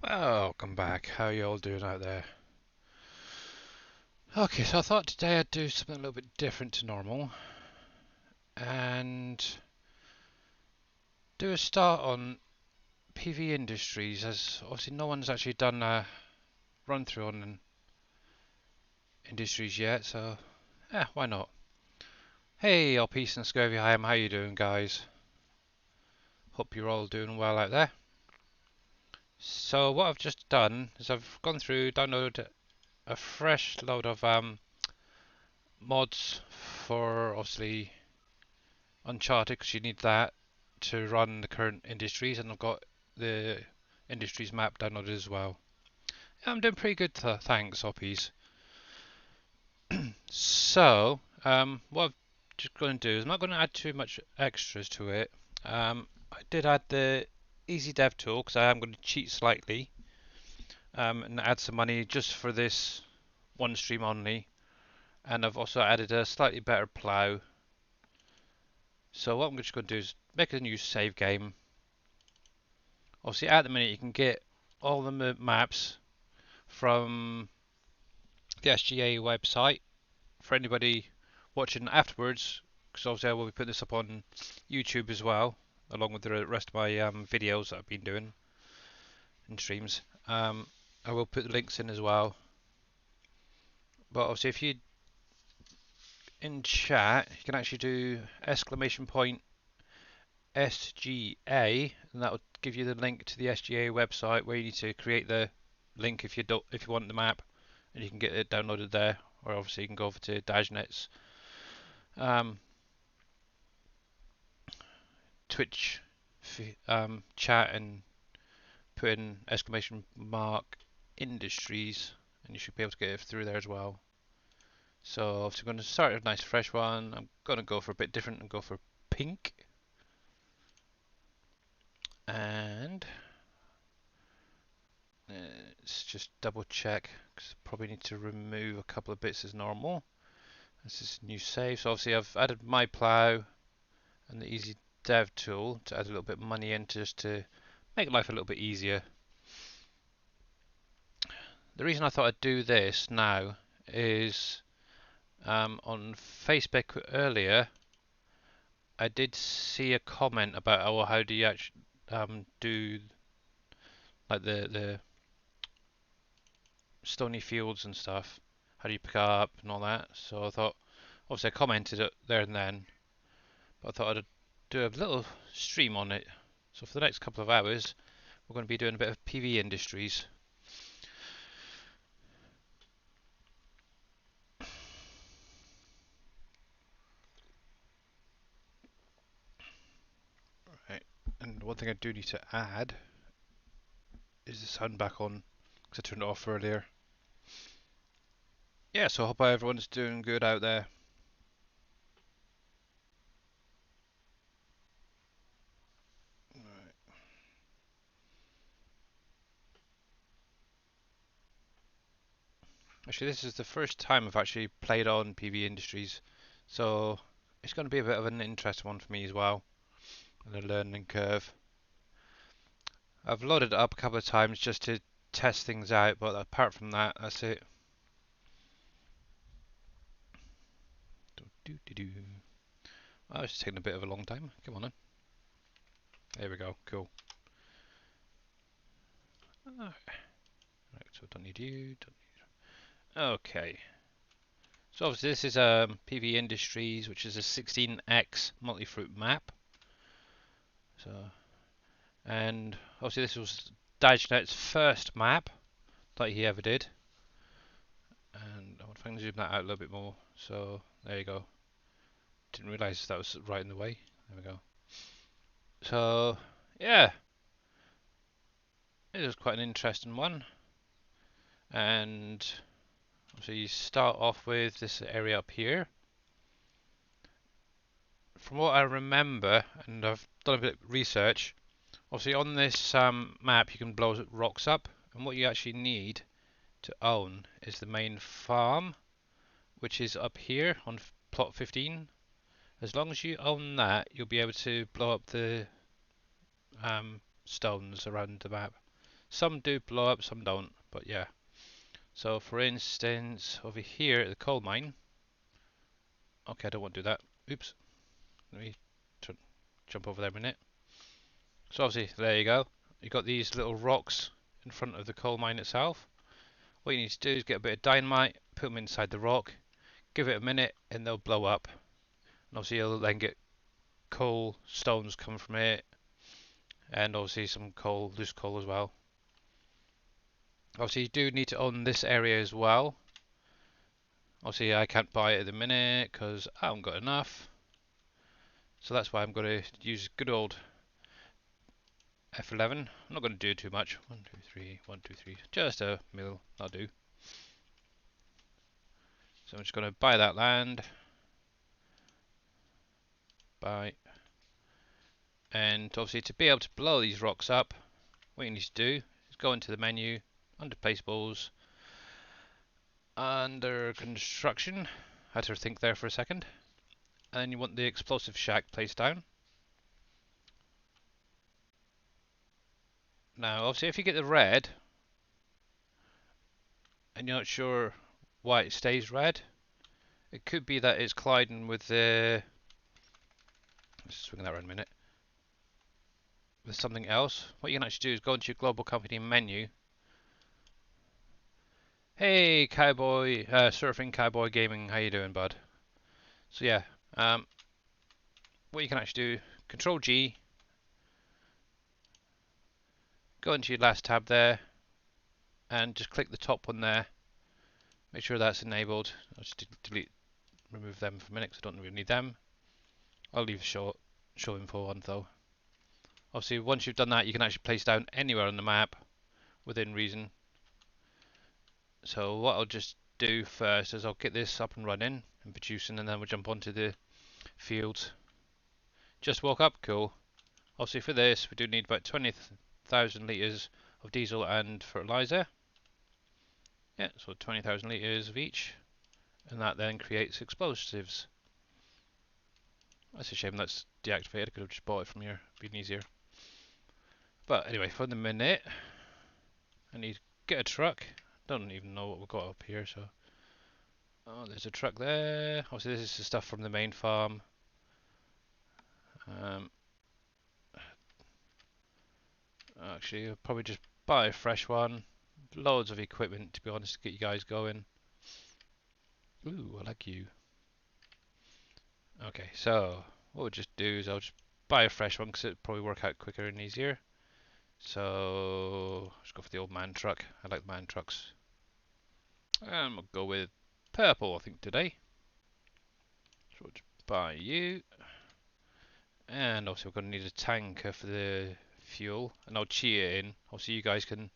Welcome back. How are you all doing out there? Okay, so I thought today I'd do something a little bit different to normal and do a start on PV Industries, as obviously no one's actually done a run through on Industries yet, so yeah, why not? Hey, all peace and scurvy, hi, how you doing, guys? Hope you're all doing well out there. So what I've just done is I've gone through, downloaded a fresh load of mods for obviously Uncharted, because you need that to run the current industries, and I've got the industries map downloaded as well. Yeah, I'm doing pretty good, thanks, Hoppies. So, what I'm just going to do is I'm not going to add too much extras to it. I did add the Easy Dev tool because I am going to cheat slightly and add some money just for this one stream only. And I've also added a slightly better plow. So what I'm just going to do is make a new save game. Obviously, at the minute you can get all the maps from the SGA website for anybody watching afterwards, because obviously I will be putting this up on YouTube as well, along with the rest of my videos that I've been doing and streams. I will put the links in as well. But obviously, if you in chat, you can actually do exclamation point SGA, and that will give you the link to the SGA website where you need to create the link if you want the map, and you can get it downloaded there. Or obviously you can go over to Dajnet's um, Twitch chat and put in exclamation mark industries, and you should be able to get it through there as well. So obviously I'm going to start a nice fresh one. I'm going to go for a bit different and go for pink. And let's just double check, because I probably need to remove a couple of bits as normal. This is new save. So obviously I've added my plow and the easy dev tool to add a little bit of money in just to make life a little bit easier. The reason I thought I'd do this now is on Facebook earlier I did see a comment about, oh, how do you actually do like the stony fields and stuff, how do you pick up and all that. So I thought, obviously I commented it there and then, but I thought I'd do a little stream on it. So for the next couple of hours we're going to be doing a bit of PV Industries. Right, and one thing I do need to add is the sound back on, because I turned it off earlier. Yeah, so I hope everyone's doing good out there. Right. Actually, this is the first time I've actually played on PV Industries, so it's going to be a bit of an interesting one for me as well, and a learning curve. I've loaded it up a couple of times just to test things out, but apart from that, that's it. Oh, it's taking a bit of a long time. Come on then. There we go. Cool. Right, so don't need you. Okay. So obviously this is PV Industries, which is a 16x multi-fruit map. So, and obviously this was Dajnet's first map that he ever did. And I want to zoom that out a little bit more. So there you go. Didn't realise that was right in the way. There we go. So yeah, it was quite an interesting one. And so you start off with this area up here. From what I remember, and I've done a bit of research, obviously on this map you can blow rocks up, and what you actually need to own is the main farm, which is up here on plot 15. As long as you own that, you'll be able to blow up the stones around the map. Some do blow up, some don't, but yeah. So for instance, over here at the coal mine, okay, I don't want to do that. Oops. Let me jump over there a minute. So obviously, there you go. You've got these little rocks in front of the coal mine itself. What you need to do is get a bit of dynamite, put them inside the rock, give it a minute, and they'll blow up. And obviously, you'll then get coal stones coming from it, and obviously some coal, loose coal as well. Obviously, you do need to own this area as well. Obviously, I can't buy it at the minute because I haven't got enough. So that's why I'm going to use good old F11. I'm not going to do too much. 1, 2, 3, 1, 2, 3. Just a mill, that'll do. So I'm just going to buy that land. Buy. And obviously, to be able to blow these rocks up, what you need to do is go into the menu, under placeables, under construction. I had to think there for a second. And then you want the explosive shack placed down. Now, obviously, if you get the red, and you're not sure why it stays red, it could be that it's colliding with the... Let's swing that around a minute. With something else. What you can actually do is go into your global company menu. Hey, cowboy, surfing cowboy gaming, how you doing, bud? So yeah, what you can actually do, Control G, go into your last tab there, and just click the top one there. Make sure that's enabled. I'll just remove them for a minute because I don't really need them. I'll leave show info on though. Obviously, once you've done that, you can actually place down anywhere on the map within reason. So what I'll just do first is I'll get this up and running and producing, and then we'll jump onto the fields. Just woke up, cool. Obviously for this, we do need about 20,000 litres of diesel and fertiliser. Yeah, so 20,000 litres of each, and that then creates explosives. That's a shame that's deactivated. I could have just bought it from here, been easier. But anyway, for the minute, I need to get a truck. Don't even know what we've got up here, so. Oh, there's a truck there. Obviously, this is the stuff from the main farm. Actually, I'll probably just buy a fresh one. Loads of equipment, to be honest, to get you guys going. Ooh, I like you. Okay, so what we'll just do is I'll just buy a fresh one because it'll probably work out quicker and easier. So let's go for the old man truck. I like man trucks. And we'll go with purple, I think, today. So we'll just buy you. And also we're going to need a tanker for the fuel. And I'll cheat it in. Obviously you guys can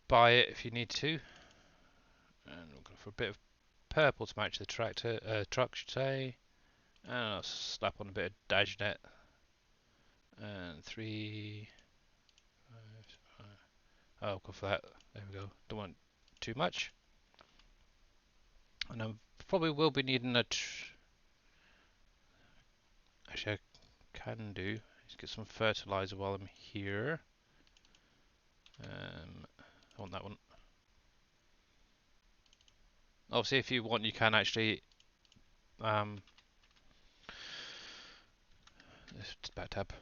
buy it if you need to. And we'll go for a bit of purple to match the tractor, truck, should say. And I'll slap on a bit of Dajnet. And 3, 5, 5. Oh, I'll go for that. There we go. Don't want too much. And I probably will be needing a... Actually, I can do. Let's get some fertilizer while I'm here. I want that one. Obviously, if you want, you can actually... It's back tab.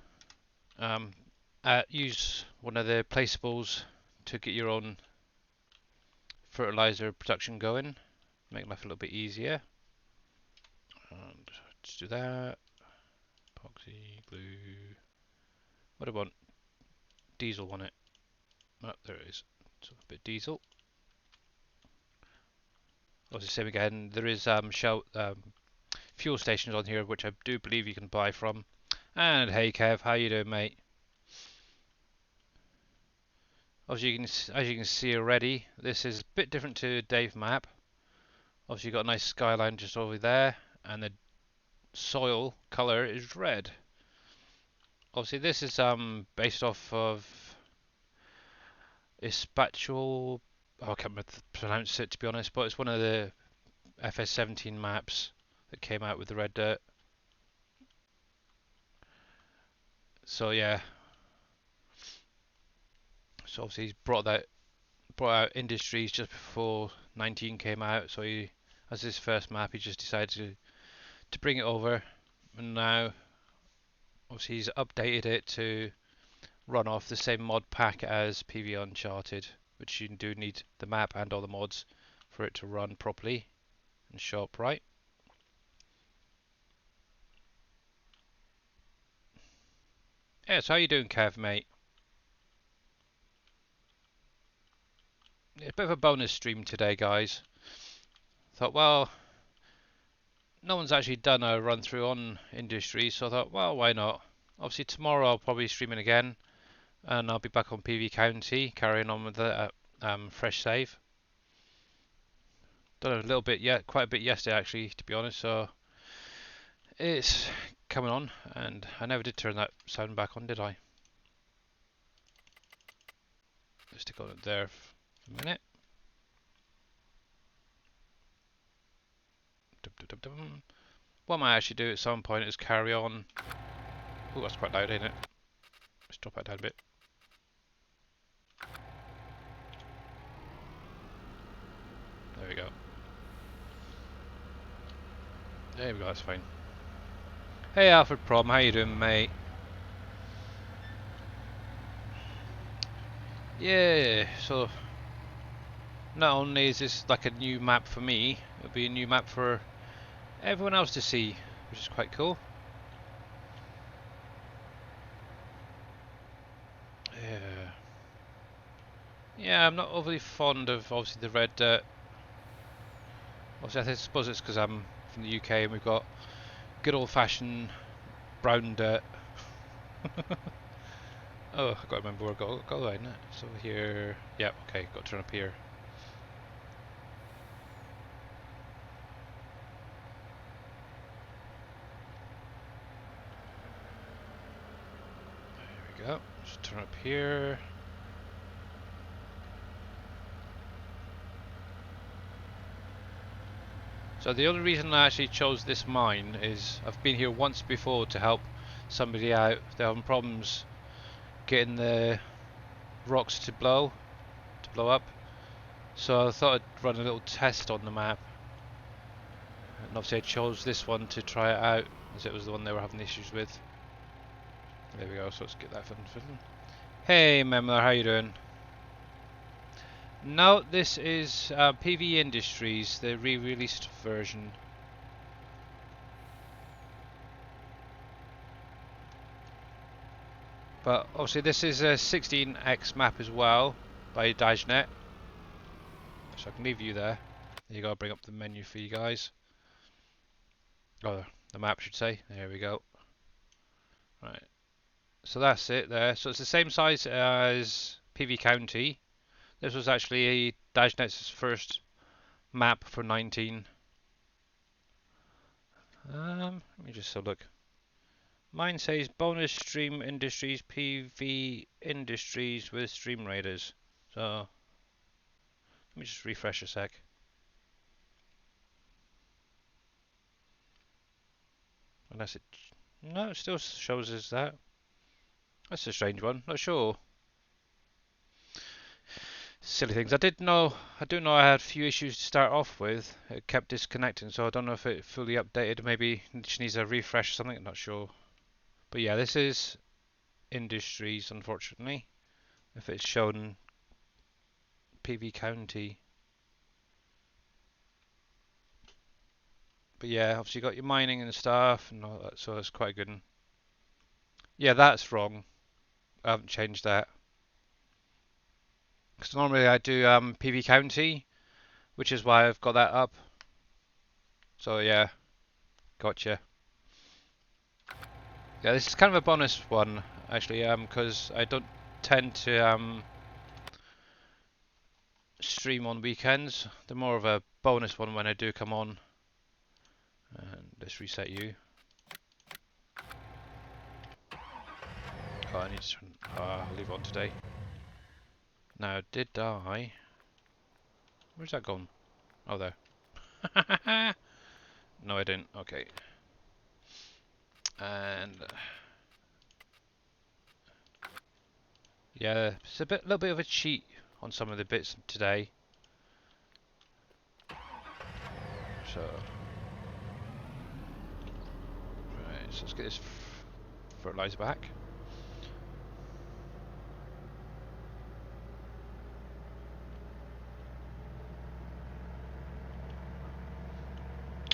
Use one of the placeables to get your own fertilizer production going. Make life a little bit easier. And just do that. Epoxy, glue. What do I want? Diesel on it. Oh, there it is. So a bit diesel. Obviously, same again. There is fuel stations on here, which I do believe you can buy from. And hey, Kev, how you doing, mate? Obviously, as you can see already, this is a bit different to Dave map. Obviously, you've got a nice skyline just over there, and the soil color is red. Obviously, this is based off of Spatial. Oh, I can't remember to pronounce it, to be honest, but it's one of the FS19 maps that came out with the red dirt. So yeah. So obviously he's brought out Industries just before 19 came out. So he, as his first map, he just decided to bring it over, and now obviously he's updated it to run off the same mod pack as PV Uncharted, which you do need the map and all the mods for it to run properly and show up right. Yeah, so how you doing, Kev, mate? It's a bit of a bonus stream today, guys. Thought, well, no one's actually done a run through on Industry, so I thought, well, why not? Obviously tomorrow I'll probably stream it again, and I'll be back on PV County, carrying on with the fresh save. Done a little bit yet, quite a bit yesterday actually, to be honest. So it's coming on, and I never did turn that sound back on, did I? Let's stick on it there for a minute. What I might actually do at some point is carry on. Oh, that's quite loud, ain't it? Let's drop that down a bit. There we go. There we go, that's fine. Hey Alfred Prom, how you doing, mate? Yeah, so not only is this like a new map for me, it'll be a new map for everyone else to see, which is quite cool. Yeah. Yeah, I'm not overly fond of obviously the red dirt. Obviously, I suppose it's because I'm from the UK and we've got good old-fashioned brown dirt. Oh, I gotta remember where I go right now. So here, yeah, okay, got to turn up here. There we go. Just turn up here. So the only reason I actually chose this mine is I've been here once before to help somebody out. They're having problems getting the rocks to blow up. So I thought I'd run a little test on the map. And obviously I chose this one to try it out, as it was the one they were having issues with. There we go, so let's get that fiddling. Hey Memler, how you doing? No, this is PV Industries, the re-released version. But obviously this is a 16x map as well, by Dajnet. So I can leave you there. There you go, bring up the menu for you guys. Oh, the map should say. There we go. Right. So that's it there. So it's the same size as PV County. This was actually Dajnet's first map for 19. Let me just have a look. Mine says bonus stream industries, PV Industries with Stream Raiders. So let me just refresh a sec. Unless it, no, it still shows us that. That's a strange one. Not sure. Silly things. I do know I had a few issues to start off with. It kept disconnecting, so I don't know if it fully updated. Maybe it just needs a refresh or something. I'm not sure. But yeah, this is Industries, unfortunately. If it's shown PV County. But yeah, obviously you got your mining and stuff and all that, so it's quite a good one. Yeah, that's wrong. I haven't changed that. Because normally I do PV County, which is why I've got that up. So yeah, gotcha. Yeah, this is kind of a bonus one, actually, because I don't tend to stream on weekends. They're more of a bonus one when I do come on. And let's reset you. Oh, I need to turn. I'll leave it on today. Now, did I? Where's that gone? Oh, there. No, I didn't. Okay. And Yeah, it's a little bit of a cheat on some of the bits today. So, right, so let's get this fertilizer back.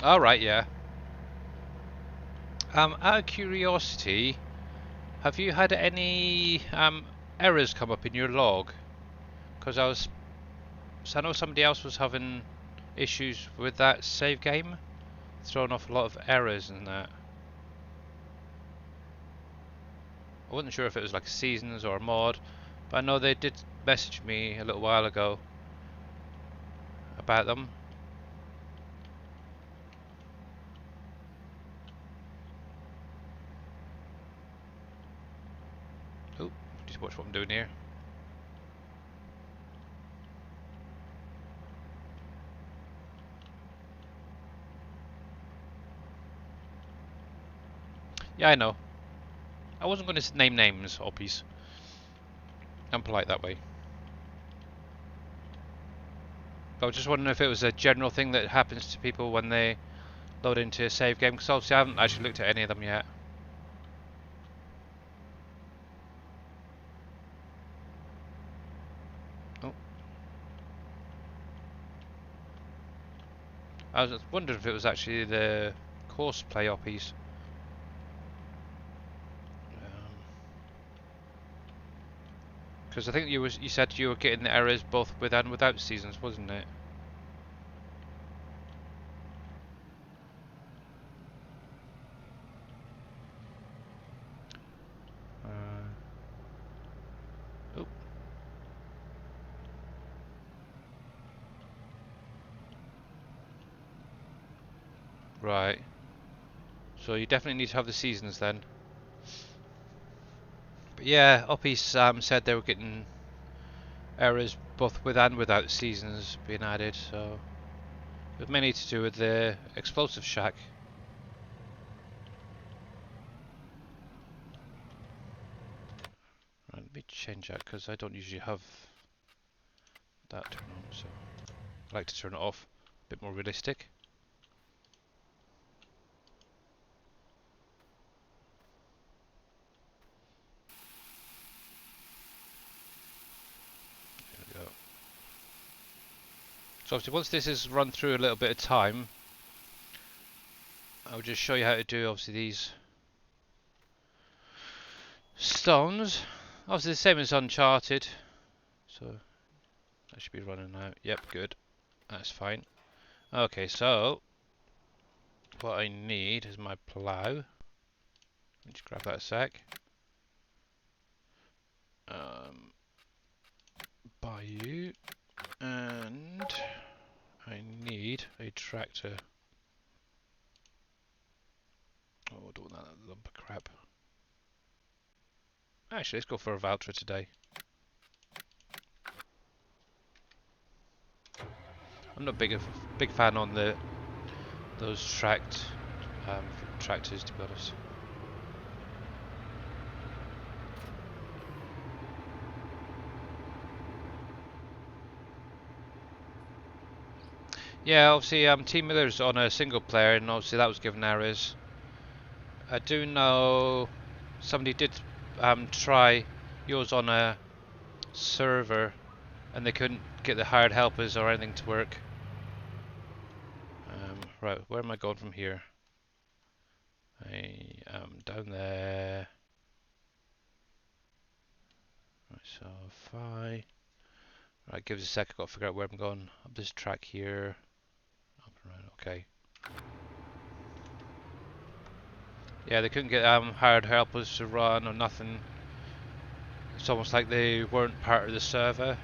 All right, yeah. Out of curiosity, have you had any errors come up in your log? Because I know somebody else was having issues with that save game, throwing off a lot of errors and that. I wasn't sure if it was like seasons or a mod, but I know they did message me a little while ago about them. Oh, just watch what I'm doing here. Yeah, I know. I wasn't going to name names, Oppies. I'm polite that way. But I was just wondering if it was a general thing that happens to people when they load into a save game, because obviously I haven't actually looked at any of them yet. Oh. I was wondering if it was actually the course play Oppies. Because I think you said you were getting the errors both with and without seasons, wasn't it? Oh, right. So you definitely need to have the seasons then. But yeah, Oppies said they were getting errors both with and without seasons being added, so it was mainly to do with the explosive shack. Right, let me change that because I don't usually have that turned on, so I like to turn it off, a bit more realistic. There we go. So obviously once this is run through a little bit of time, I'll just show you how to do obviously these stones. Obviously the same as Uncharted, so that should be running now. Yep, good. That's fine. Okay, so what I need is my plough. Let me just grab that a sec. Bayou, and I need a tractor. Oh, I don't want that lump of crap. Actually, let's go for a Valtra today. I'm not big fan on those tractors, to be honest. Yeah, obviously, Team Miller's on a single player, and obviously that was given errors. I do know somebody did try yours on a server, and they couldn't get the hired helpers or anything to work. Right, where am I going from here? I am down there. Right, so if I... Right, give us a sec, I've got to figure out where I'm going. Up this track here. Up and around, okay. Yeah, they couldn't get hired helpers to run or nothing. It's almost like they weren't part of the server.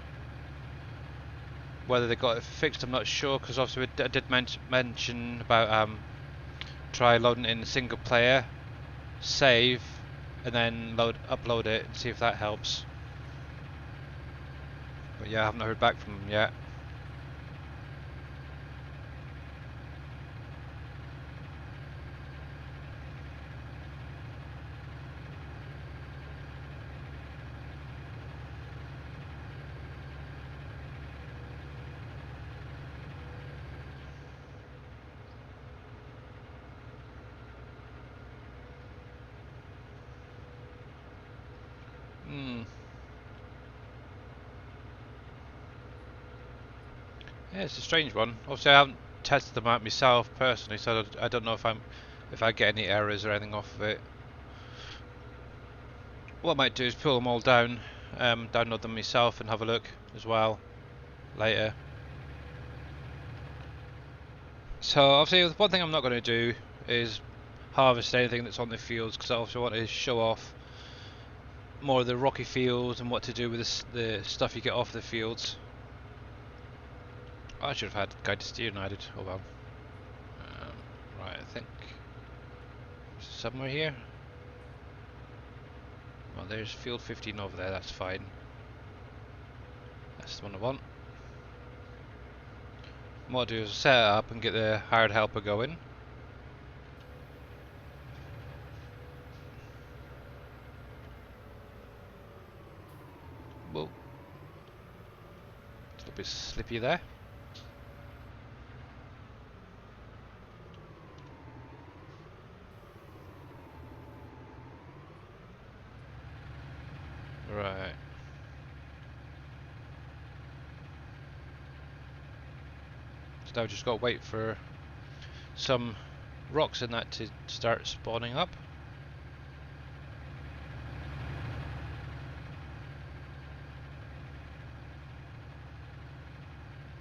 Whether they got it fixed, I'm not sure, because obviously I did mention about try loading in a single player, save, and then upload it and see if that helps. But yeah, I haven't heard back from them yet. Yeah, it's a strange one. Obviously, I haven't tested them out myself personally, so I don't know if I get any errors or anything off of it. What I might do is pull them all down, download them myself, and have a look as well later. So obviously, one thing I'm not going to do is harvest anything that's on the fields, because I also want to show off more of the rocky fields and what to do with the stuff you get off the fields. I should have had guide to steer and added. Oh well. Right, I think somewhere here. Well, there's field 15 over there. That's fine. That's the one I want. What I'll do is set it up and get the hired helper going. Whoa. A little bit slippy there. Right. So now I've just got to wait for some rocks in that to start spawning up.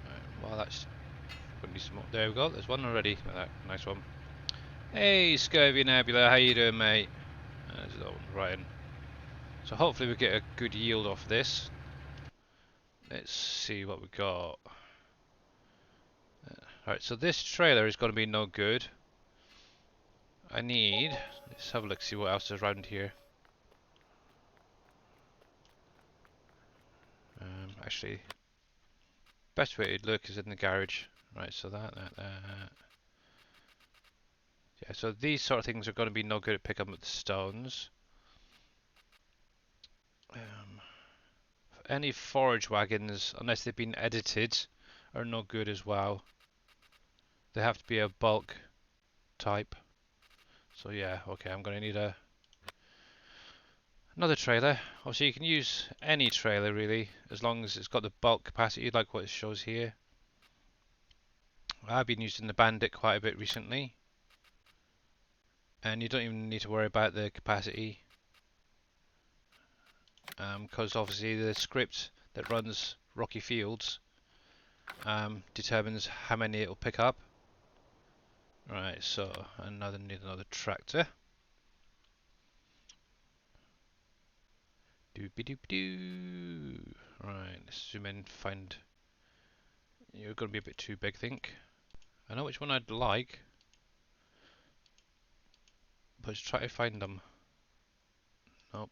Right, well, that's going to be some more. There we go. There's one already. Nice one. Hey, Scurvy Nebula, how you doing, mate? There's that one right in. So hopefully we get a good yield off this. Let's see what we got. Alright, so this trailer is going to be no good. Let's have a look, see what else is around here. Actually, best way to look is in the garage. Right, so that. Yeah, so these sort of things are going to be no good at picking up the stones. Any forage wagons, unless they've been edited, are no good as well. They have to be a bulk type. So yeah, okay, I'm going to need another trailer. Obviously you can use any trailer really, as long as it's got the bulk capacity like what it shows here. I've been using the Bandit quite a bit recently. And you don't even need to worry about the capacity. Because obviously the script that runs Rocky Fields determines how many it will pick up. Right, so need another tractor. Doopy doop doo. Right, let's zoom in, find. You're going to be a bit too big, I think. I know which one I'd like, but let's try to find them. Nope.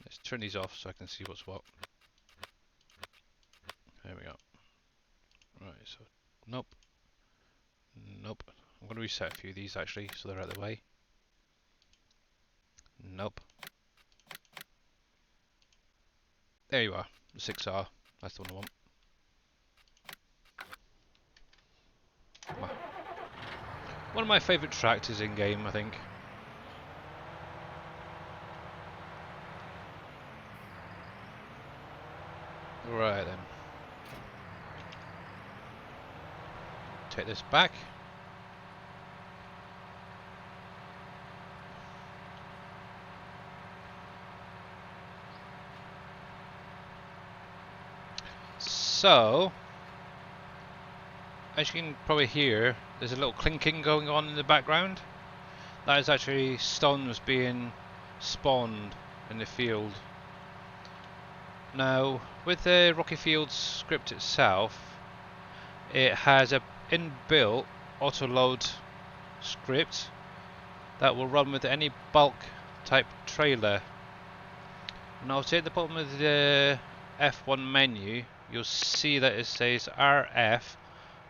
Let's turn these off so I can see what's what. There we go. Right, so nope. Nope. I'm going to reset a few of these actually so they're out of the way. Nope. There you are. The 6R. That's the one I want. One of my favourite tractors in game, I think. Right then. Take this back. So, as you can probably hear, there's a little clinking going on in the background. That is actually stones being spawned in the field. Now, with the Rocky Fields script itself, it has a inbuilt auto-load script that will run with any bulk type trailer. Now, at the bottom of the F1 menu, you'll see that it says RF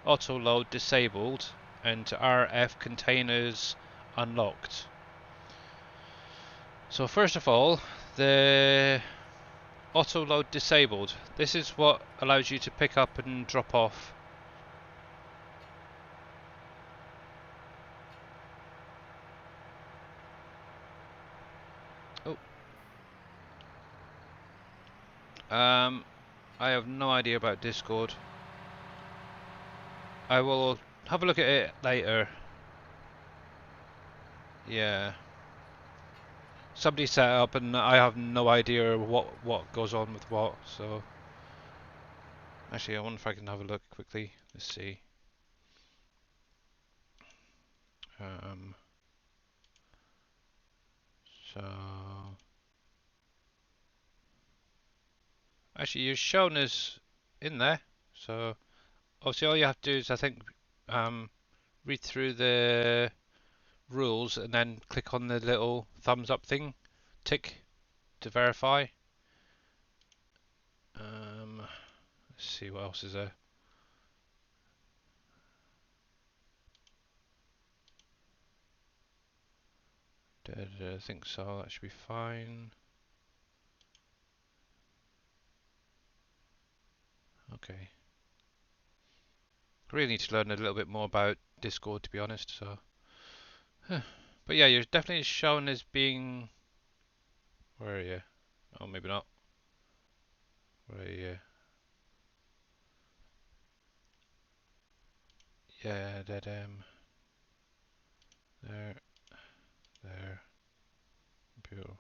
auto-load disabled and RF containers unlocked. So first of all, the auto-load disabled. This is what allows you to pick up and drop off. Oh. I have no idea about Discord. I will have a look at it later. Yeah. Somebody set it up and I have no idea what goes on with what, so actually I wonder if I can have a look quickly. Let's see. Um, so actually you're shown as in there. So obviously all you have to do is I think read through the rules and then click on the little thumbs up thing, tick to verify. Let's see what else is there. I think so. That should be fine. Okay. Really need to learn a little bit more about Discord, to be honest. So, but yeah, you're definitely shown as being. Where are you? Oh, maybe not. Where are you? Yeah, that there, there, beautiful.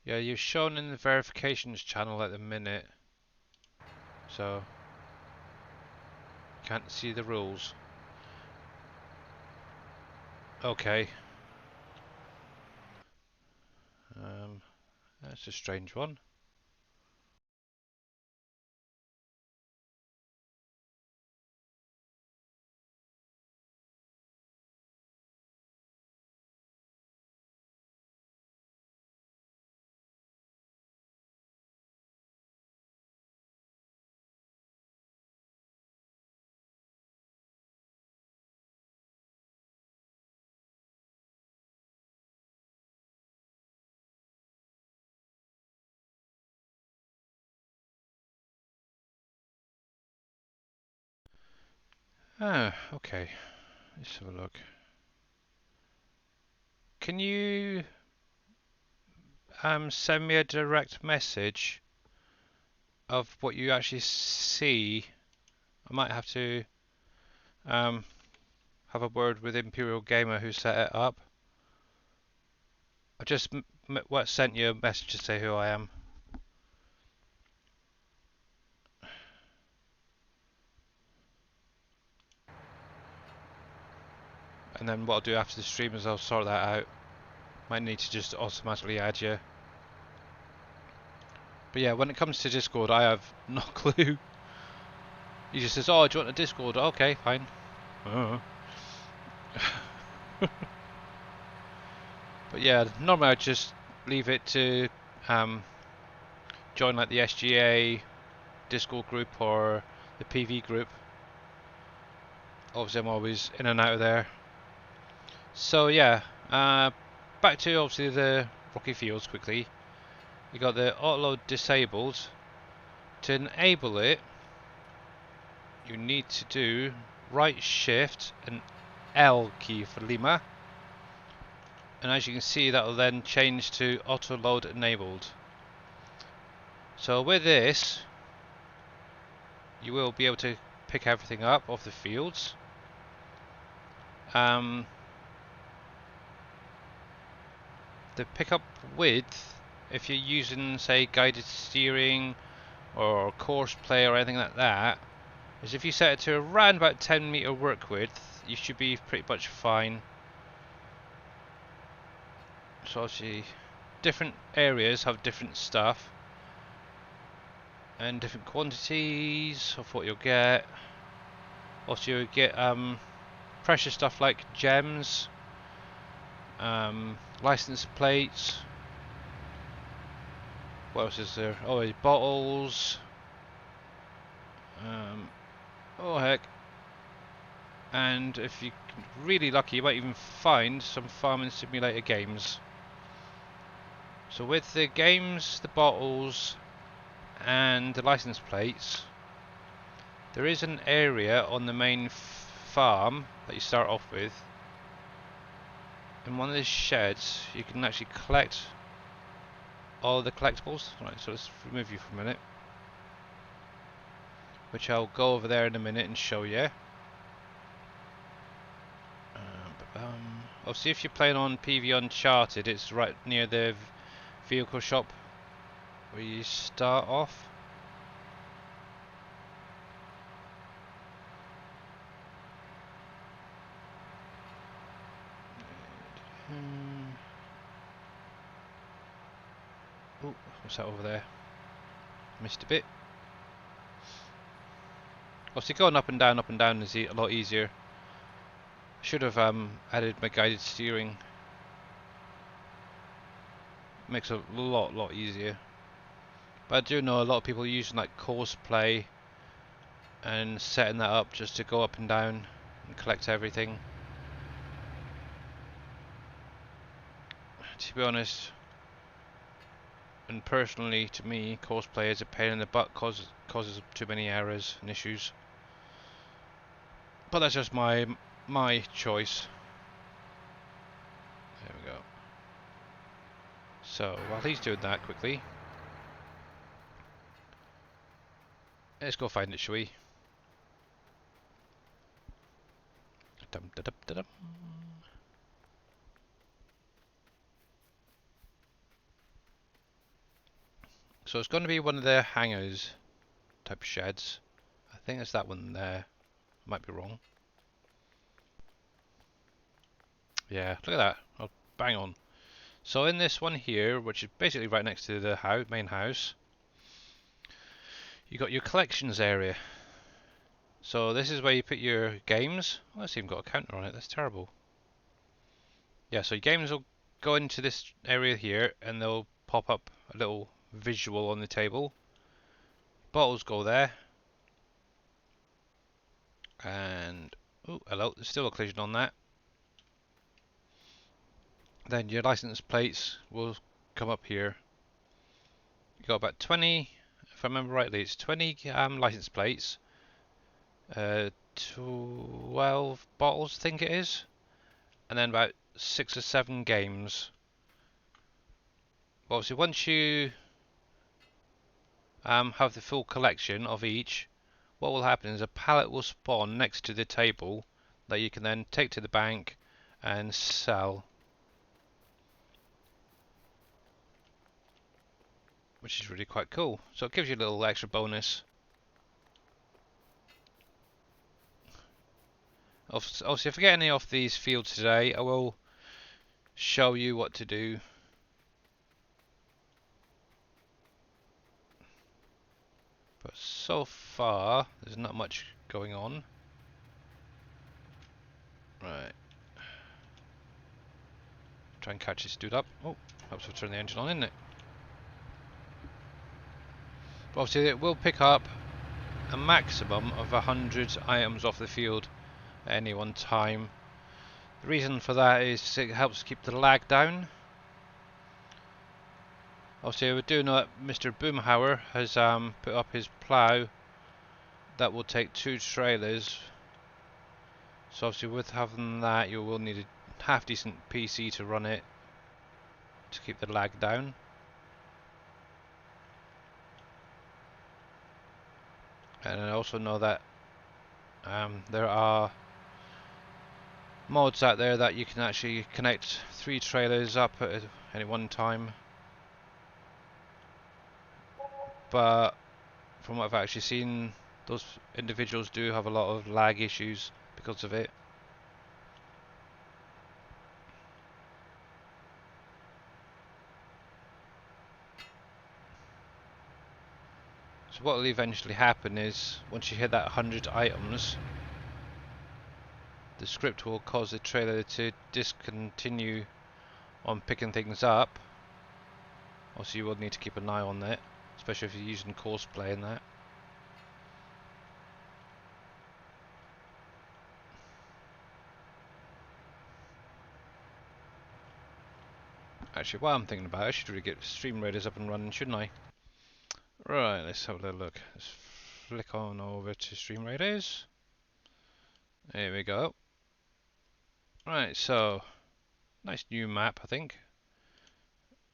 Yeah, you're shown in the verifications channel at the minute, so can't see the rules. Okay. That's a strange one. Ah, okay. Let's have a look. Can you send me a direct message of what you actually see? I might have to um, have a word with Imperial Gamer who set it up. I just sent you a message to say who I am. And then what I'll do after the stream is I'll sort that out. Might need to just automatically add you. But yeah, when it comes to Discord, I have no clue. He just says, "Oh, do you want a Discord?" Okay, fine. But yeah, normally I just leave it to join like the SGA Discord group or the PV group. Obviously, I'm always in and out of there. So yeah, back to obviously the rocky fields quickly. You got the autoload disabled. To enable it, you need to do right shift and L key for Lima. And as you can see, that will then change to auto load enabled. So with this, you will be able to pick everything up off the fields. The pickup width, if you're using say guided steering or course play or anything like that, is if you set it to around about 10 meter work width, you should be pretty much fine. So obviously different areas have different stuff and different quantities of what you'll get. Also you'll get precious stuff like gems, license plates. What else is there? Oh, bottles. Oh heck. And if you're really lucky, you might even find some farming simulator games. So with the games, the bottles, and the license plates, there is an area on the main farm that you start off with. In one of the sheds, you can actually collect all the collectibles. Right, so let's remove you for a minute. which I'll go over there in a minute and show you. Obviously, if you're playing on PV Uncharted, it's right near the vehicle shop where you start off. Oh, what's that over there? Missed a bit. Obviously, going up and down is a lot easier. Should have added my guided steering. Makes it a lot easier. But I do know a lot of people using like course play and setting that up just to go up and down and collect everything. To be honest, and personally to me, course play is a pain in the butt, causes too many errors and issues. But that's just my choice. There we go. So while he's doing that quickly, let's go find it, shall we? Dum, da, dum, da, dum. So it's going to be one of their hangars type sheds. I think it's that one there. Might be wrong. Yeah, look at that. Oh, bang on. So in this one here, which is basically right next to the main house, you got your collections area. So this is where you put your games. Oh, it's even got a counter on it. That's terrible. Yeah, so your games will go into this area here, and they'll pop up a little visual on the table. Bottles go there. And oh, hello, there's still a collision on that. Then your license plates will come up here. You got about 20, if I remember rightly, it's 20 license plates, 12 bottles I think it is, and then about 6 or 7 games. But obviously once you have the full collection of each, what will happen is a pallet will spawn next to the table that you can then take to the bank and sell, which is really quite cool. So it gives you a little extra bonus. Obviously, if I get any off these fields today, I will show you what to do. But so far, there's not much going on. Right. Try and catch this dude up. Oh, helps to turn the engine on, isn't it? But obviously, it will pick up a maximum of 100 items off the field at any one time. The reason for that is it helps keep the lag down. Obviously, we do know that Mr. Boomhauer has put up his plough that will take 2 trailers. So obviously, with having that, you will need a half decent PC to run it to keep the lag down. And I also know that there are mods out there that you can actually connect 3 trailers up at any one time. But from what I've actually seen, those individuals do have a lot of lag issues because of it. So what will eventually happen is, once you hit that 100 items, the script will cause the trailer to discontinue on picking things up. Also, you will need to keep an eye on that, especially if you're using course play and that. Actually, while I'm thinking about it, I should really get Stream Raiders up and running, shouldn't I? Right, let's have a little look. Let's flick on over to Stream Raiders. There we go. Right, so nice new map, I think.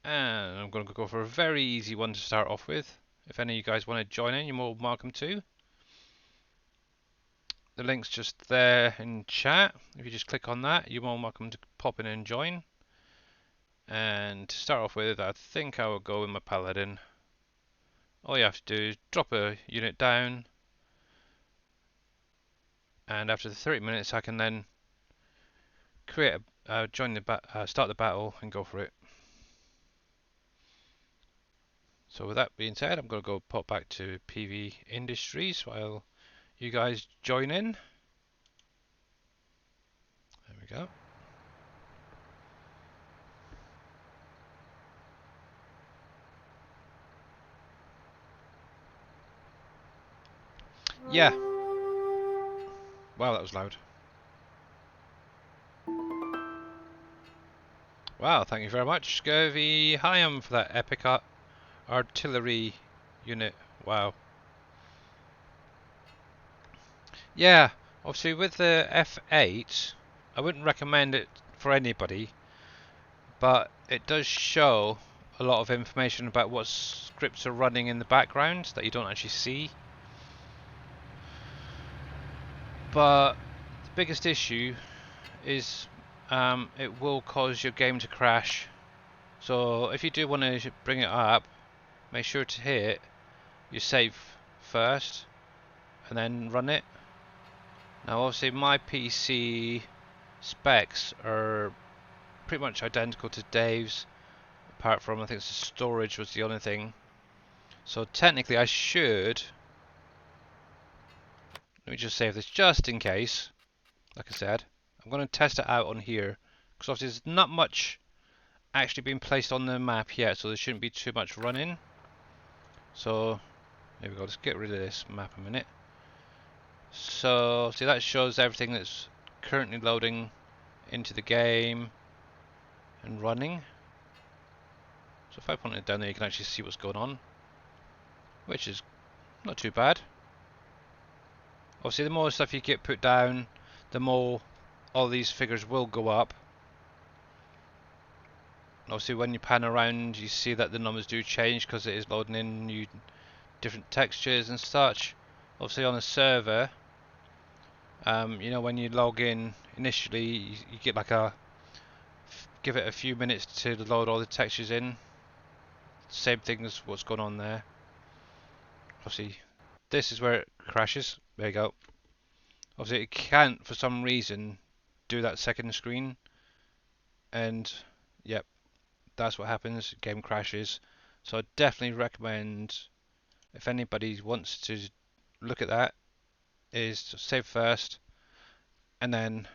And I'm going to go for a very easy one to start off with. If any of you guys want to join in, you're more welcome to. the link's just there in chat. If you just click on that, you're more than welcome to pop in and join. And to start off with, I think I will go with my Paladin. All you have to do is drop a unit down, and after the 30 minutes I can then create start the battle and go for it. So with that being said, I'm going to go pop back to PV Industries while you guys join in. There we go. Yeah. Wow, that was loud. Wow, thank you very much, Scurvy Hyam, for that epic artillery unit. Wow. Yeah, obviously with the F8, I wouldn't recommend it for anybody, but it does show a lot of information about what scripts are running in the background that you don't actually see. But the biggest issue is it will cause your game to crash. So if you do want to bring it up, make sure to hit your save first and then run it. Now obviously my PC specs are pretty much identical to Dave's, apart from I think the storage was the only thing. So technically I should, let me just save this just in case. Like I said, I'm going to test it out on here because obviously there's not much actually been placed on the map yet, so there shouldn't be too much running. So there we go, let's get rid of this map a minute. So see, that shows everything that's currently loading into the game and running. So if I point it down there, you can actually see what's going on, which is not too bad. Obviously the more stuff you get put down, the more all these figures will go up. Obviously when you pan around, you see that the numbers do change because it is loading in new different textures and such. Obviously on a server, you know, when you log in initially, you get like give it a few minutes to load all the textures in. Same thing as what's going on there. Obviously this is where it crashes. There you go. Obviously it can't for some reason do that second screen, and yep, that's what happens. Game crashes. So I definitely recommend, if anybody wants to look at that, is to save first and then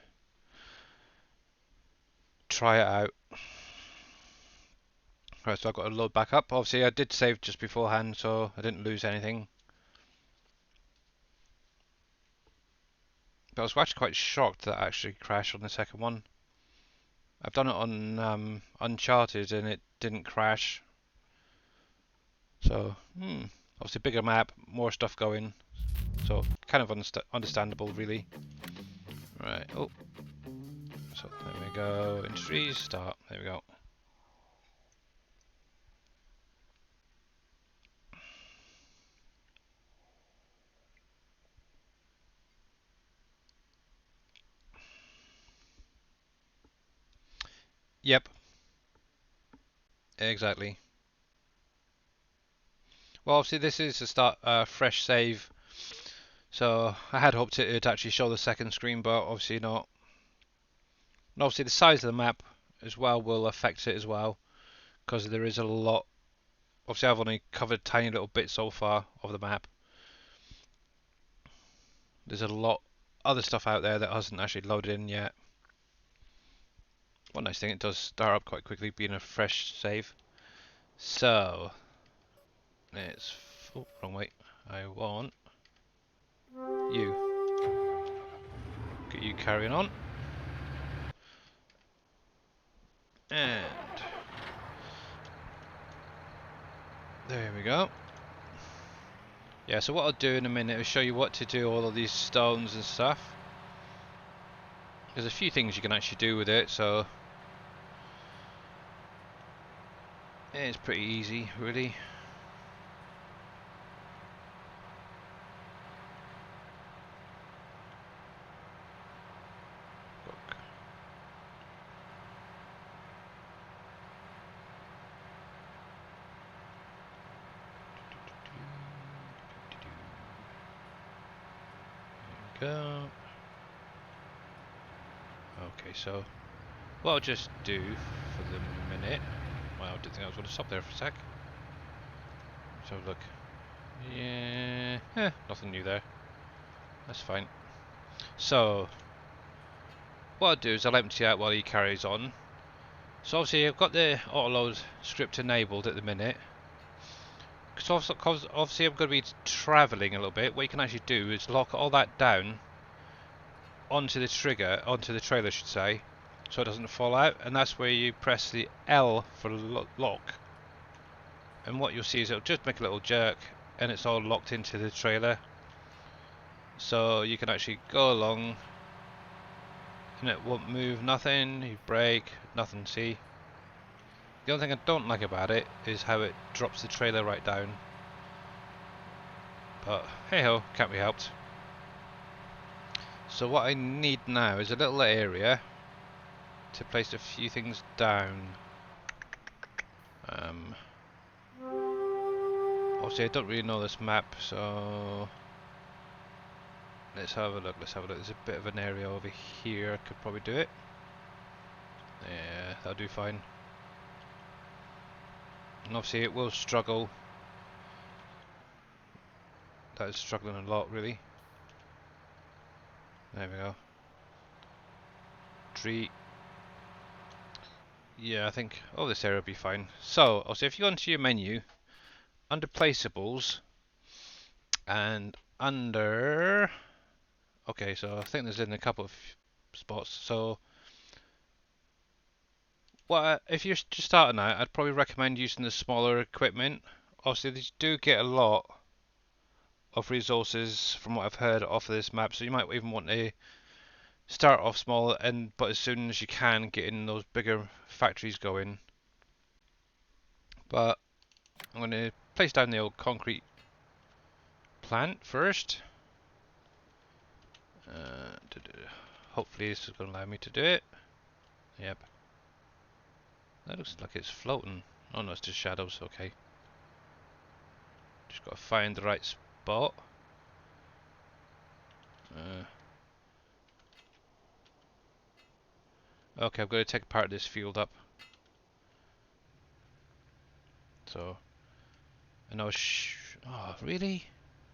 try it out. Right, so I've got to load back up. Obviously I did save just beforehand, so I didn't lose anything. But I was actually quite shocked that I actually crashed on the second one. I've done it on Uncharted and it didn't crash. So, obviously bigger map, more stuff going. So, kind of understandable really. Right, oh. So, there we go. Industries, start. There we go. Yep. Exactly. Well, obviously this is a start fresh save, so I had hoped it'd actually show the second screen, but obviously not. And obviously the size of the map as well will affect it as well, because there is a lot. Obviously I've only covered a tiny little bit so far of the map. There's a lot other stuff out there that hasn't actually loaded in yet. One nice thing, it does start up quite quickly, being a fresh save. So it's wrong way. I want you. Get you carrying on. And there we go. Yeah, so what I'll do in a minute is show you what to do all of these stones and stuff. There's a few things you can actually do with it, so it's pretty easy, really. go. Okay, so what I'll just do for the minute. Well, I didn't think I was going to stop there for a sec. So look. Yeah, nothing new there. That's fine. So what I'll do is I'll empty out while he carries on. So obviously I've got the autoload script enabled at the minute. Because obviously I'm going to be travelling a little bit. What you can actually do is lock all that down onto the trigger, onto the trailer I should say, so it doesn't fall out, and that's where you press the L for lock. And what you'll see is it'll just make a little jerk and it's all locked into the trailer. So you can actually go along and it won't move nothing, you brake, nothing, see? The only thing I don't like about it is how it drops the trailer right down. But hey ho, can't be helped. So what I need now is a little area to place a few things down. Obviously I don't really know this map, so let's have a look, There's a bit of an area over here, I could probably do it. Yeah, that'll do fine. And obviously it will struggle. That is struggling a lot, really. There we go. Tree. Yeah, I think this area will be fine. So, obviously if you go into your menu, under placeables, and under... Okay, so I think there's in a couple of spots. So, if you're just starting out, I'd probably recommend using the smaller equipment. Obviously, they do get a lot of resources from what I've heard off of this map, so you might even want to start off small, but as soon as you can, get in those bigger factories going. But I'm going to place down the old concrete plant first. Hopefully this is going to allow me to do it. Yep. That looks like it's floating. Oh no, it's just shadows, okay. Just got to find the right spot. Okay, I've got to take part of this field up. So, I know. Oh, really?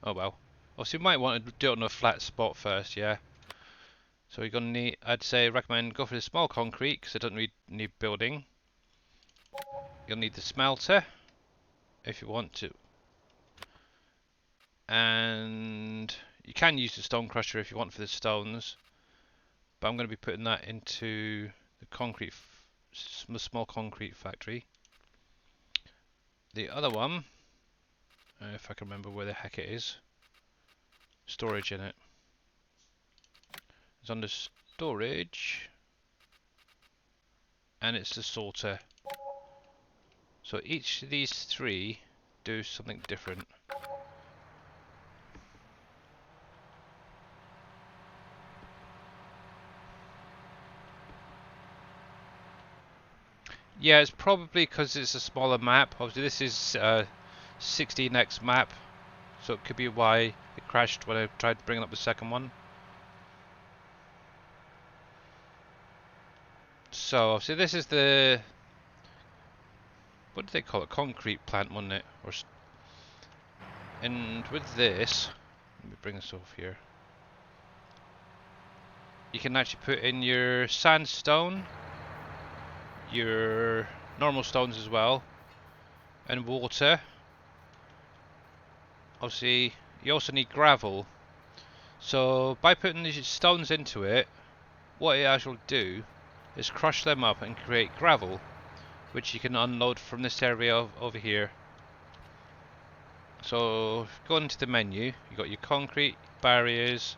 Oh well. Also, you might want to do it on a flat spot first, yeah. So you're gonna need, I'd say, recommend go for the small concrete because it doesn't really need building. You'll need the smelter if you want to, and you can use the stone crusher if you want for the stones. But I'm going to be putting that into the concrete, small concrete factory. The other one, if I can remember where the heck it is, storage in it. It's under storage, and it's the sorter. So each of these three do something different. Yeah, it's probably because it's a smaller map. Obviously this is a 16x map, so it could be why it crashed when I tried bringing up the second one. So obviously this is the, what do they call it? Concrete plant, wasn't it? And with this, let me bring this over here. You can actually put in your sandstone, your normal stones as well, and water. Obviously, you also need gravel. So by putting these stones into it, what it actually will do is crush them up and create gravel, which you can unload from this area over here. So going into the menu, you got your concrete, barriers,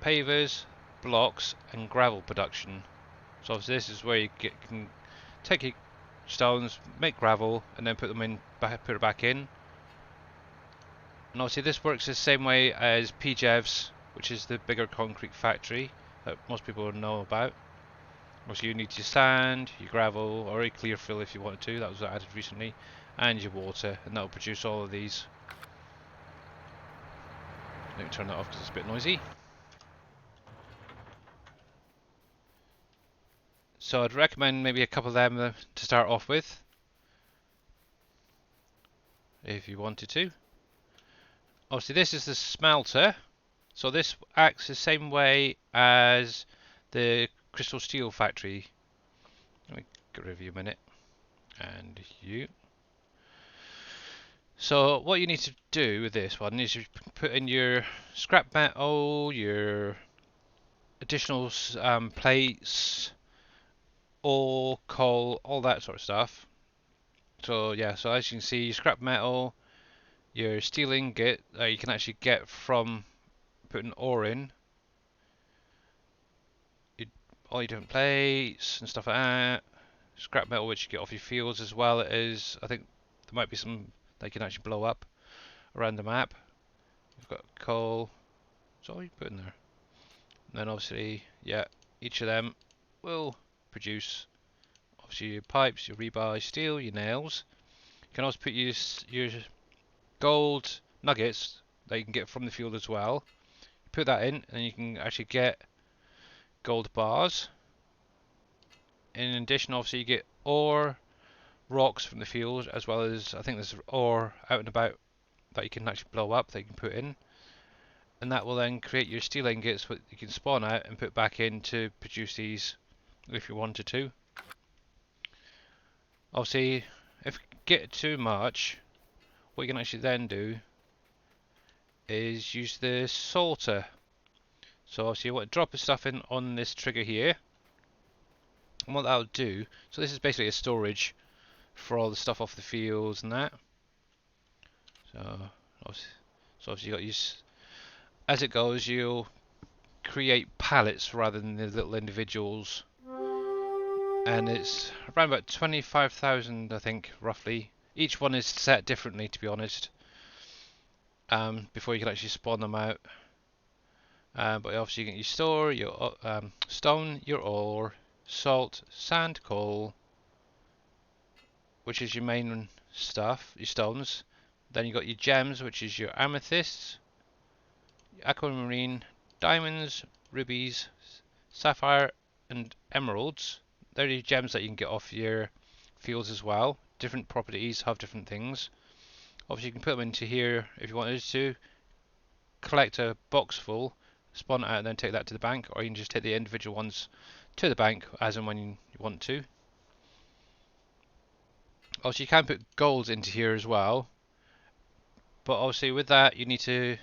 pavers, blocks, and gravel production. So this is where you can take your stones, make gravel, and then put it back in. And obviously this works the same way as PJev's, which is the bigger concrete factory that most people know about. Obviously you need your sand, your gravel, or a clear fill if you wanted to, that was added recently, and your water, and that will produce all of these. Let me turn that off because it's a bit noisy. So I'd recommend maybe a couple of them to start off with, if you wanted to. Obviously this is the smelter, so this acts the same way as the crystal steel factory. Let me get rid of you a minute, and you. So what you need to do with this one is you put in your scrap metal, your additional plates, ore, coal, all that sort of stuff. So yeah, so as you can see, scrap metal, your steel ingot that you can actually get from putting ore in, all your different plates and stuff like that. Scrap metal which you get off your fields, as well as I think there might be some that you can actually blow up around the map. You've got coal, that's all you put in there. And then obviously, yeah, each of them will produce obviously your pipes, your rebar, your steel, your nails. You can also put your gold nuggets that you can get from the field as well. You put that in and you can actually get gold bars. In addition, obviously you get ore, rocks from the field, as well as I think there's ore out and about that you can actually blow up that you can put in. And that will then create your steel ingots that you can spawn out and put back in to produce these if you wanted to. Obviously, if you get too much, what you can actually then do is use the sorter. So obviously you want to drop the stuff in on this trigger here, and what that'll do, so this is basically a storage for all the stuff off the fields and that. So obviously you got use, as it goes you'll create pallets rather than the little individuals, and it's around about 25,000 I think roughly. Each one is set differently, to be honest, before you can actually spawn them out. But obviously you store your stone, your ore, salt, sand, coal, which is your main stuff, your stones. Then you got your gems, which is your amethysts, aquamarine, diamonds, rubies, sapphire, and emeralds. They're your gems that you can get off your fields as well. Different properties have different things. Obviously you can put them into here if you wanted to. Collect a box full, spawn it out and then take that to the bank, or you can just take the individual ones to the bank as and when you want to. Also you can put gold into here as well, but obviously with that you need to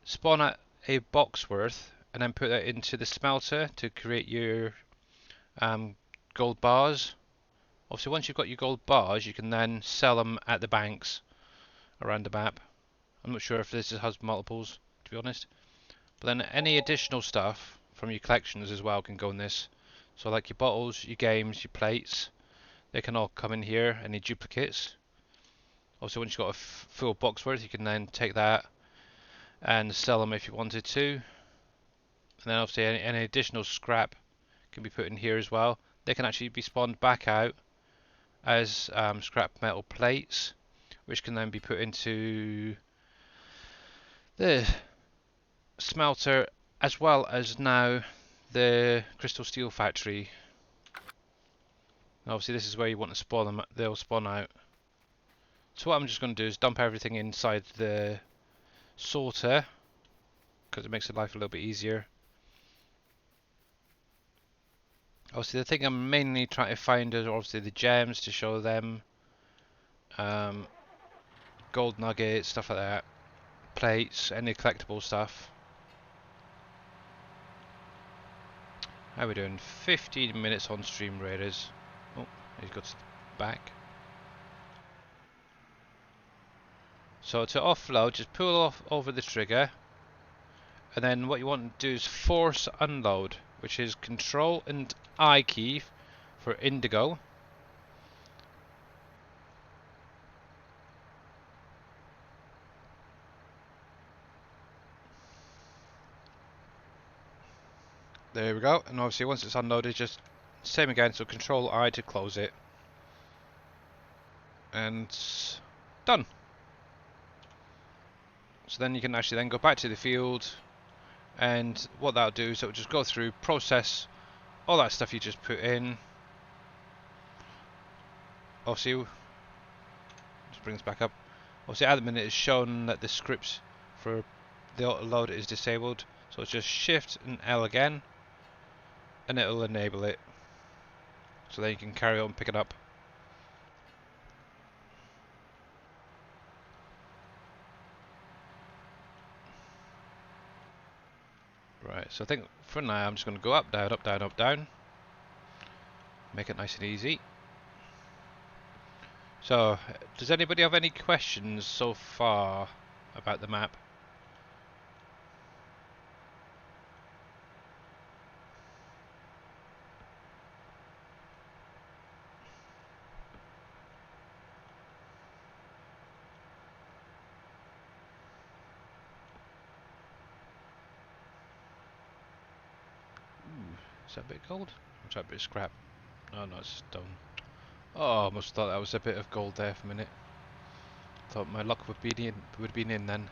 spawn out a box worth and then put that into the smelter to create your gold bars. Obviously once you've got your gold bars you can then sell them at the banks around the map. I'm not sure if this has multiples, to be honest. But then any additional stuff from your collections as well can go in this. So like your bottles, your games, your plates, they can all come in here, any duplicates. Also once you've got a full box worth you can then take that and sell them if you wanted to. And then obviously any additional scrap can be put in here as well. They can actually be spawned back out as scrap metal plates, which can then be put into the smelter, as well as now the crystal steel factory. And obviously this is where you want to spawn them, they'll spawn out. So what I'm just going to do is dump everything inside the sorter, because it makes the life a little bit easier. Obviously the thing I'm mainly trying to find is obviously the gems to show them, gold nuggets, stuff like that, plates, any collectible stuff. How are we doing? 15 minutes on stream, Raiders. Oh, he's got back. So to offload, just pull off over the trigger, and then what you want to do is force unload, which is Control and I key for indigo. There we go, and obviously once it's unloaded, just same again, so Control I to close it. And done. So then you can actually then go back to the field, and what that'll do is it'll just go through, process all that stuff you just put in. Also, just brings back up. Also, at the minute it's shown that the scripts for the autoload is disabled, so it's just Shift and L again, and it'll enable it. So then you can carry on picking up. Right, so I think for now I'm just going to go up, down, up, down, up, down. Make it nice and easy. So, does anybody have any questions so far about the map? Ooh, is that a bit of gold? Or is that a bit of scrap? No, no, it's stone. Oh, I must have thought that was a bit of gold there for a minute. Thought my luck would be in then.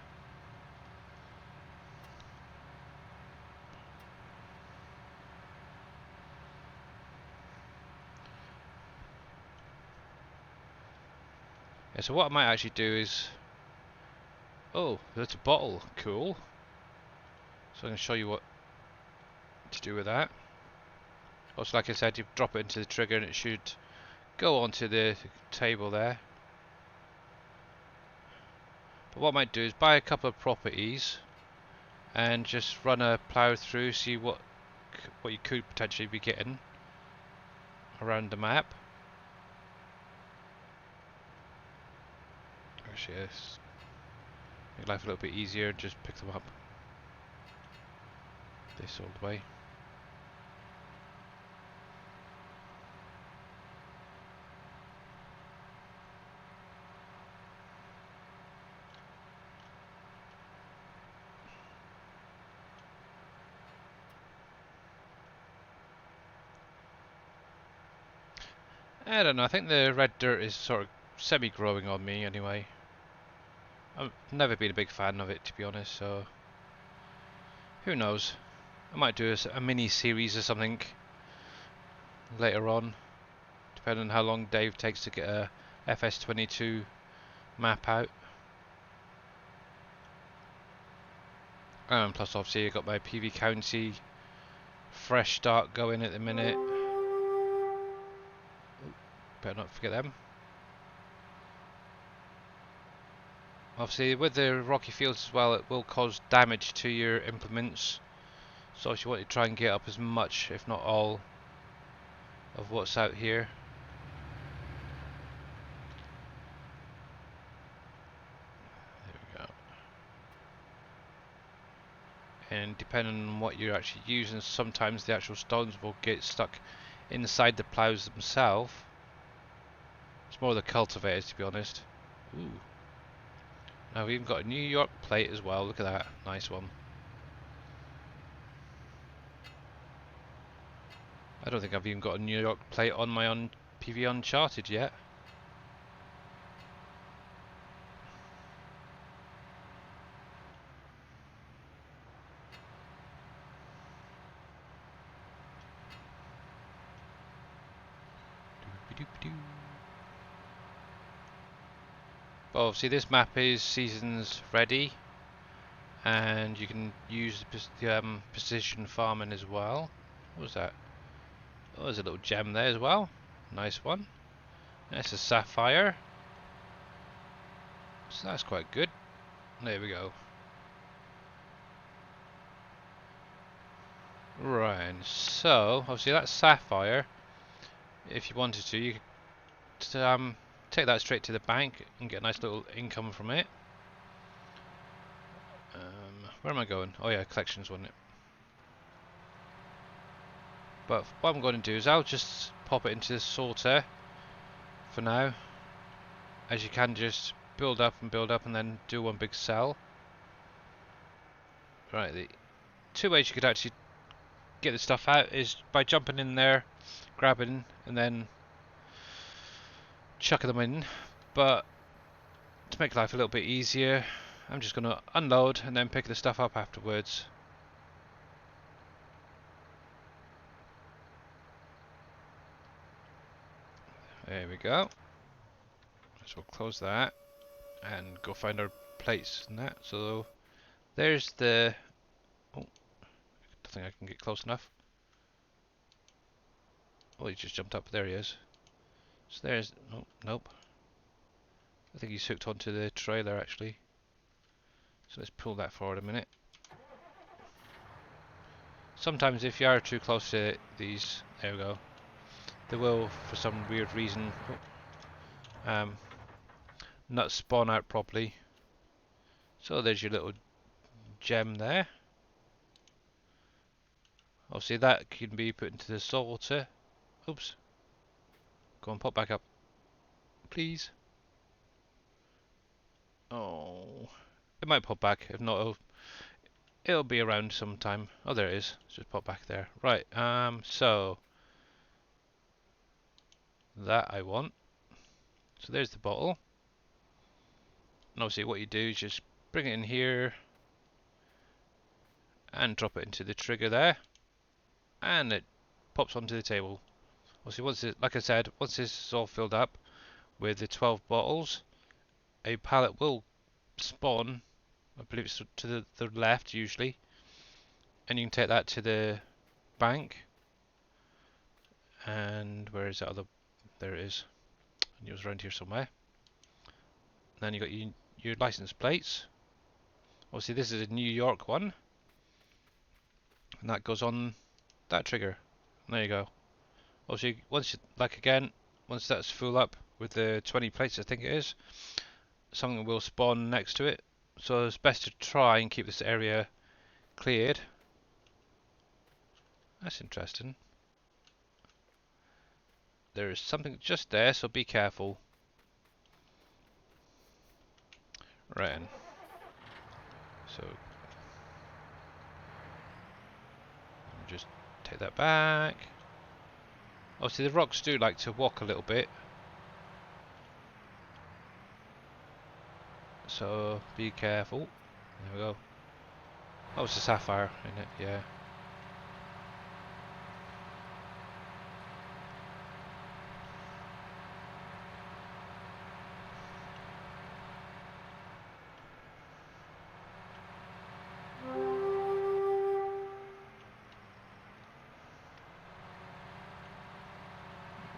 Yeah, so what I might actually do is... Oh, that's a bottle. Cool. So I'm going to show you what to do with that. Also, like I said, you drop it into the trigger and it should go onto the table there. But what I might do is buy a couple of properties and just run a plough through, see what you could potentially be getting around the map. Actually, yes. Make life a little bit easier, just pick them up this old way. I don't know, I think the red dirt is sort of semi-growing on me anyway. I've never been a big fan of it, to be honest, so who knows. I might do a mini series or something later on, depending on how long Dave takes to get a FS22 map out. Plus obviously I got my PV County fresh start going at the minute. Better not forget them. Obviously with the rocky fields as well, it will cause damage to your implements, so if you want to try and get up as much, if not all, of what's out here. There we go. And depending on what you're actually using, sometimes the actual stones will get stuck inside the ploughs themselves. It's more the cultivators, to be honest. Ooh. Now we've even got a New York plate as well, look at that, nice one. I don't think I've even got a New York plate on my PV Uncharted yet. But obviously this map is seasons ready, and you can use the precision farming as well. What was that? Oh, there's a little gem there as well. Nice one. That's a sapphire. So that's quite good. There we go. Right, so obviously that sapphire, if you wanted to, you could take that straight to the bank and get a nice little income from it. Where am I going? Oh yeah, collections, wasn't it? But what I'm going to do is I'll just pop it into the sorter for now, as you can just build up and then do one big sell. Right, the two ways you could actually get the stuff out is by jumping in there, grabbing, and then chucking them in. But to make life a little bit easier, I'm just going to unload and then pick the stuff up afterwards. There we go. So we'll close that and go find our plates and that. So there's the... Oh, I don't think I can get close enough. Oh, he just jumped up. There he is. So there's... Oh, nope. I think he's hooked onto the trailer actually. So let's pull that forward a minute. Sometimes if you are too close to these, there we go, they will, for some weird reason, not spawn out properly. So there's your little gem there. Obviously that can be put into the sorter. Oops. Go and pop back up, please. Oh, it might pop back. If not, it'll be around sometime. Oh, there it is. Let's just pop back there. Right. So that I want. So there's the bottle. And obviously, what you do is just bring it in here and drop it into the trigger there, and it pops onto the table. Obviously, once it, like I said, once this is all filled up with the 12 bottles, a pallet will spawn. I believe it's to the left usually, and you can take that to the bank. And where is that other? There it is. It was around here somewhere. And then you got your license plates. Obviously, this is a New York one, and that goes on that trigger. And there you go. Obviously, once you, like again, once that's full up with the 20 plates, I think it is, something will spawn next to it. So it's best to try and keep this area cleared. That's interesting. There is something just there, so be careful. Right in. So just take that back. Obviously the rocks do like to walk a little bit, so be careful. There we go. Oh, it's a sapphire, isn't it? Yeah.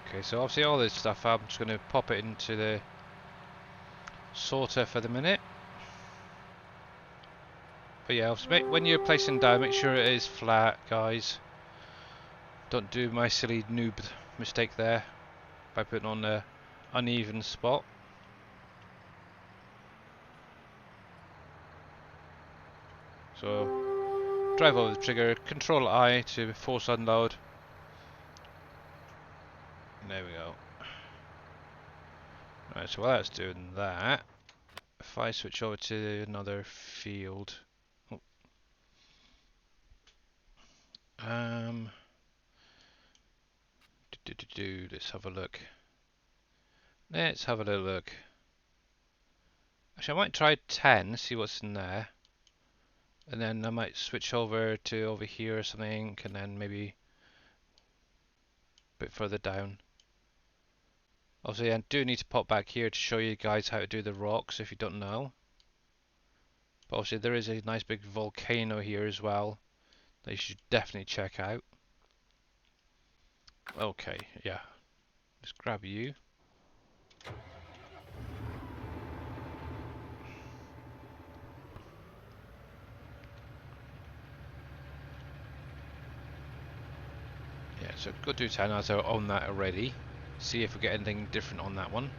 Okay, so obviously all this stuff, I'm just going to pop it into the sorter for the minute. But yeah, when you're placing down, make sure it is flat, guys. Don't do my silly noob mistake there by putting on a uneven spot. So drive over the trigger, Control I to force unload. There we go. Right, so while that's doing that, if I switch over to another field, let's have a look. Let's have a little look. Actually, I might try 10, see what's in there, and then I might switch over to over here or something, and then maybe a bit further down. Obviously, I do need to pop back here to show you guys how to do the rocks if you don't know. But obviously, there is a nice big volcano here as well that you should definitely check out. Okay, yeah. Let's grab you. Yeah, so go do 10 as I own that already. See if we get anything different on that one.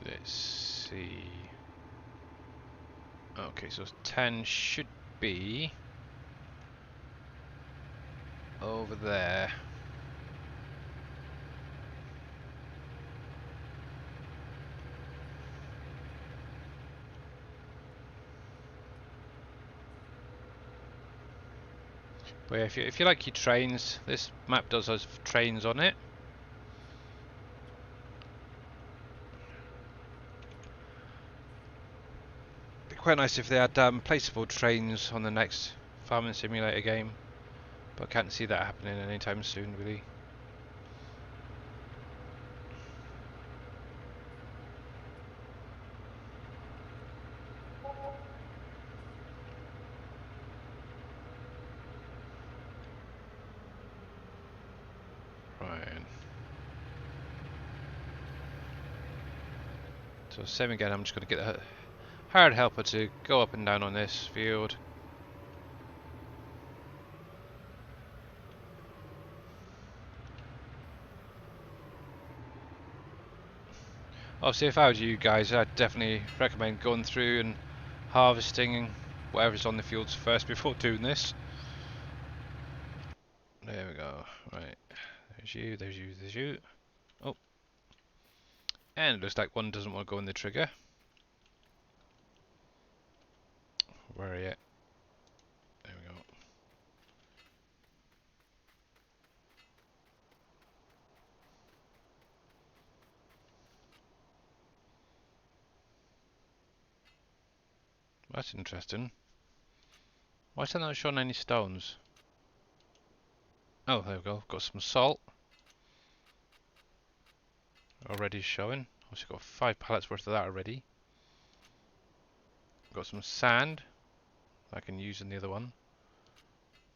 Let's see. Okay, so 10 should be over there. But yeah, if you like your trains, this map does have trains on it. It'd be quite nice if they had placeable trains on the next farming simulator game, but I can't see that happening anytime soon, really. Right. So same again, I'm just going to get the hired helper to go up and down on this field. Obviously, if I was you guys, I'd definitely recommend going through and harvesting whatever's on the fields first before doing this. There we go. Right. There's you, there's you, there's you. Oh. And it looks like one doesn't want to go in the trigger. Where are you? There we go. That's interesting. Why is that not showing any stones? Oh, there we go. Got some salt. Already showing. Also got 5 pallets worth of that already. Got some sand. I can use in the other one.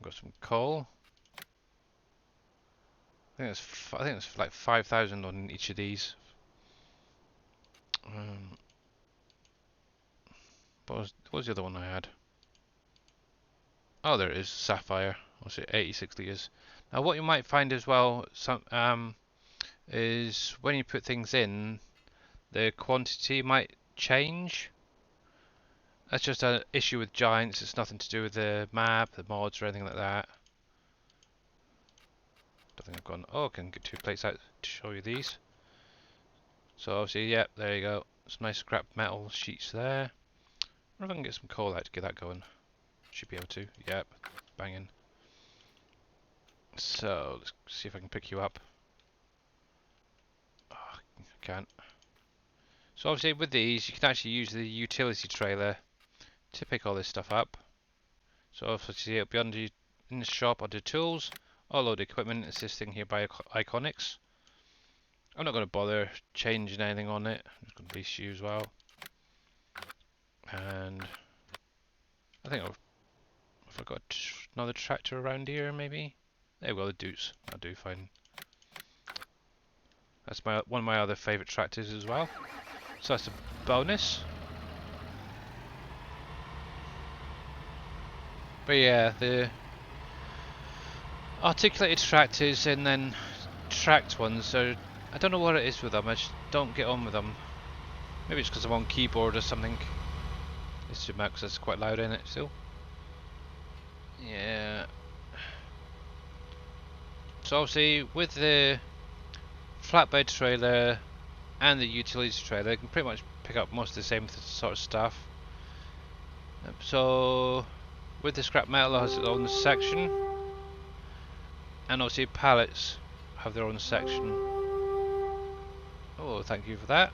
Got some coal. I think it's like 5,000 on each of these. What was the other one I had? Oh, there it is, sapphire. What's it? 86 liters. Now, what you might find as well, is when you put things in, the quantity might change. That's just an issue with giants. It's nothing to do with the map, the mods, or anything like that. Don't think I've gone. Oh, I can get 2 plates out to show you these. So obviously, yep, there you go. Some nice scrap metal sheets there. I wonder if I can get some coal out to get that going. Should be able to. Yep, banging. So let's see if I can pick you up. Oh, I can't. So obviously with these, you can actually use the utility trailer to pick all this stuff up. So obviously it'll be under in the shop under tools, all load equipment. It's this thing here by Iconics. I'm not going to bother changing anything on it. I'm just going to lease you as well. And I think I've got another tractor around here, maybe. There we go, the Dutes. I'll do fine. That's one of my other favourite tractors as well. So that's a bonus. But yeah, the articulated tractors and then tracked ones, so I don't know what it is with them. I just don't get on with them. Maybe it's because I'm on keyboard or something. Let's zoom out because it's quite loud in it still. Yeah. So obviously with the flatbed trailer and the utility trailer, you can pretty much pick up most of the same sort of stuff. So with the scrap metal, it has its own section, and obviously pallets have their own section. Oh, thank you for that.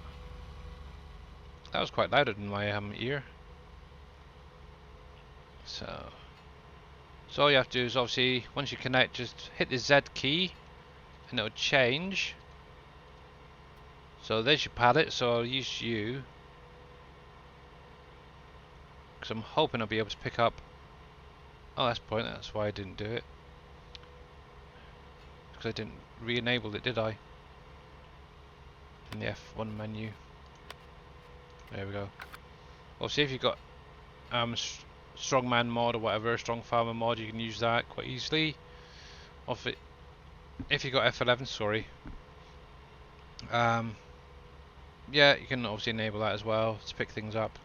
That was quite loud in my ear. So all you have to do is obviously once you connect, just hit the Z key, and it'll change. So there's your pallet. So I'll use you because I'm hoping I'll be able to pick up. Oh, that's the point. That's why I didn't do it, because I didn't re-enable it, did I? In the F1 menu. There we go. Obviously, if you've got strongman mod or whatever, strong farmer mod, you can use that quite easily. If you got F11, sorry. Yeah, you can obviously enable that as well to pick things up.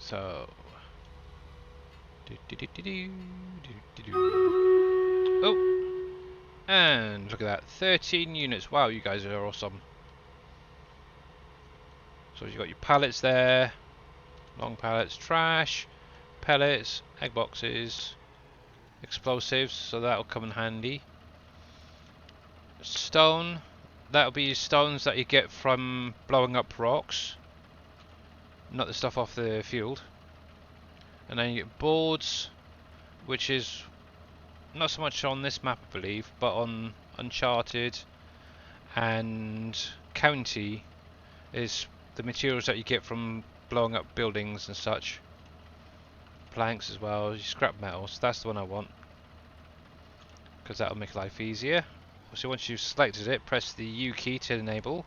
So, oh, and look at that, 13 units. Wow, you guys are awesome. So you've got your pallets there, long pallets, trash, pellets, egg boxes, explosives, so that'll come in handy. Stone, that'll be stones that you get from blowing up rocks, not the stuff off the field. And then you get boards, which is not so much on this map I believe, but on Uncharted and County is the materials that you get from blowing up buildings and such. Planks as well, scrap metals, that's the one I want, because that'll make life easier. So once you've selected it, press the U key to enable.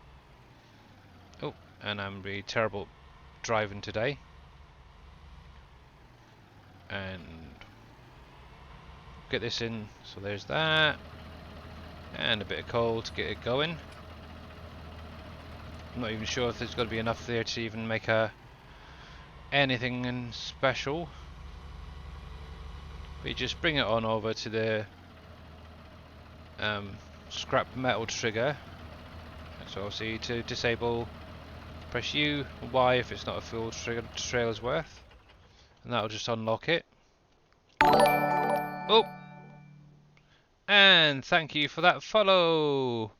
Oh, and I'm really terrible at driving today. And get this in, so there's that. And a bit of coal to get it going. I'm not even sure if there's going to be enough there to even make anything special. But you just bring it on over to the scrap metal trigger. So obviously to disable, press U, Y if it's not a full trailer's worth, and that'll just unlock it. Oh, and thank you for that follow.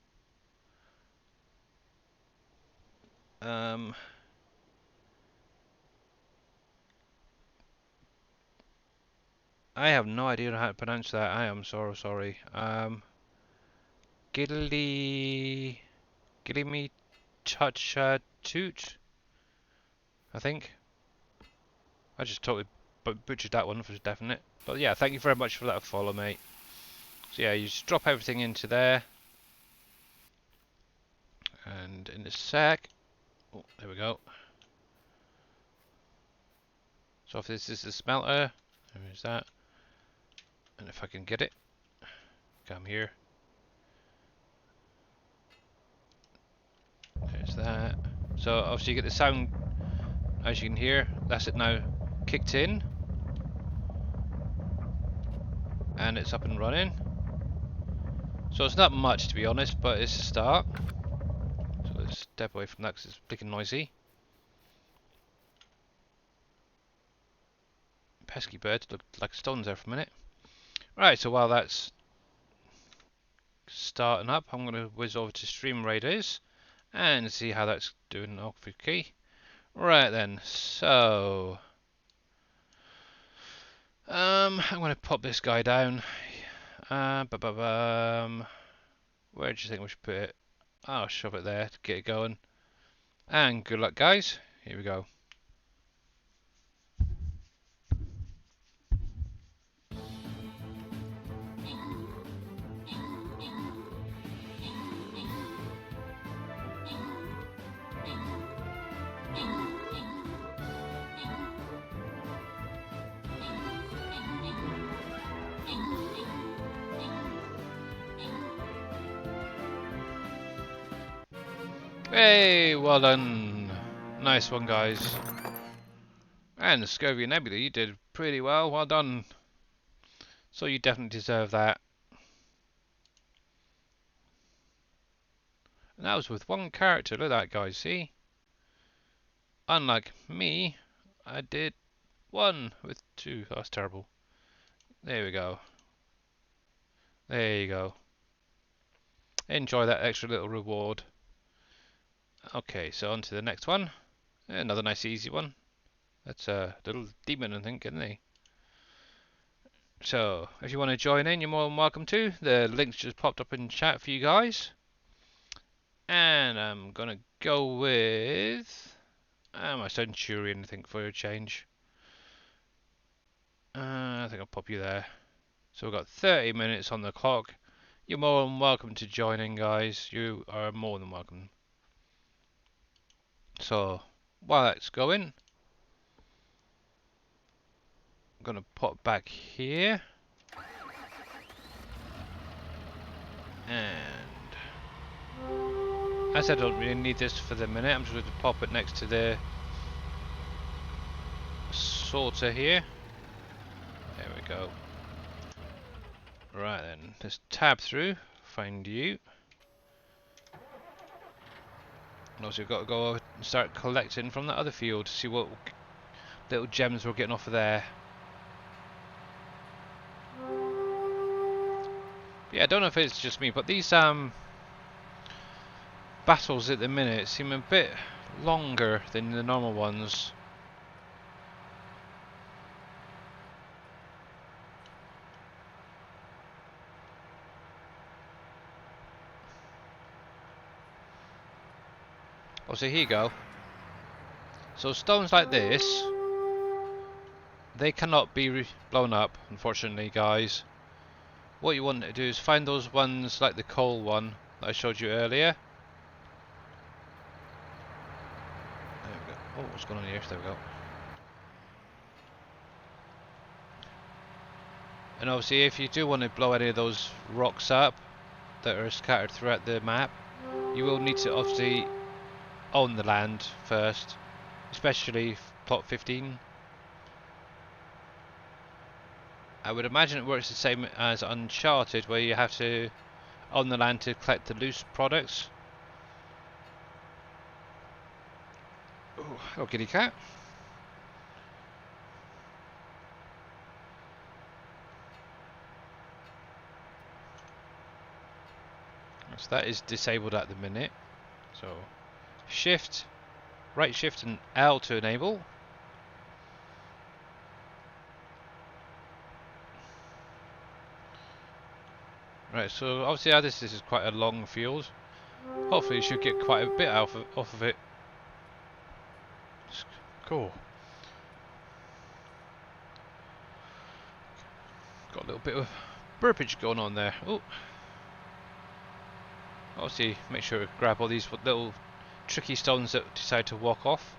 I have no idea how to pronounce that. I am so sorry. Gilly me touch toot, I think. I just totally butchered that one for definite. But yeah, thank you very much for that follow, mate. So yeah, you just drop everything into there. And in a sec. Oh, there we go. So if this is the smelter, there is that. And if I can get it, come here. There's that. So obviously you get the sound, as you can hear. That's it now kicked in. And it's up and running. So it's not much to be honest, but it's a start. So let's step away from that because it's blinking noisy. Pesky bird, looked like stones there for a minute. Right, so while that's starting up, I'm going to whiz over to Stream Raiders and see how that's doing. Okay. Right then, so I'm going to pop this guy down. Where do you think we should put it? I'll shove it there to get it going. And good luck, guys. Here we go. Hey, well done. Nice one, guys. And the Scovia Nebula, you did pretty well. Well done. So you definitely deserve that. And that was with one character. Look at that, guys. See? Unlike me, I did one with two. That's terrible. There we go. There you go. Enjoy that extra little reward. Okay, so on to the next one. Another nice easy one. That's a little demon, I think, isn't he? So, if you want to join in, you're more than welcome to. The link's just popped up in chat for you guys. And I'm gonna go with my Centurion, I think, for a change. I think I'll pop you there. So we've got 30 minutes on the clock. You're more than welcome to join in, guys. You are more than welcome. So, while that's going, I'm going to pop back here. And as I don't really need this for the minute, I'm just going to pop it next to the sorter here. There we go. Right then, let's tab through, find you. And also we've got to go and start collecting from that other field to see what little gems we're getting off of there. Yeah, I don't know if it's just me, but these battles at the minute seem a bit longer than the normal ones. Oh, so here you go. So stones like this, they cannot be blown up, unfortunately, guys. What you want to do is find those ones like the coal one that I showed you earlier. There we go. Oh, what's going on here? There we go. And obviously, if you do want to blow any of those rocks up that are scattered throughout the map, you will need to obviously own the land first, especially plot 15. I would imagine it works the same as Uncharted, where you have to own the land to collect the loose products. Oh, hello kitty cat. So that is disabled at the minute. So shift, right shift and L to enable. Right, so obviously this is quite a long field. Hopefully you should get quite a bit off of it. Cool. Got a little bit of burpage going on there. Oh. Obviously make sure to grab all these little tricky stones that decide to walk off.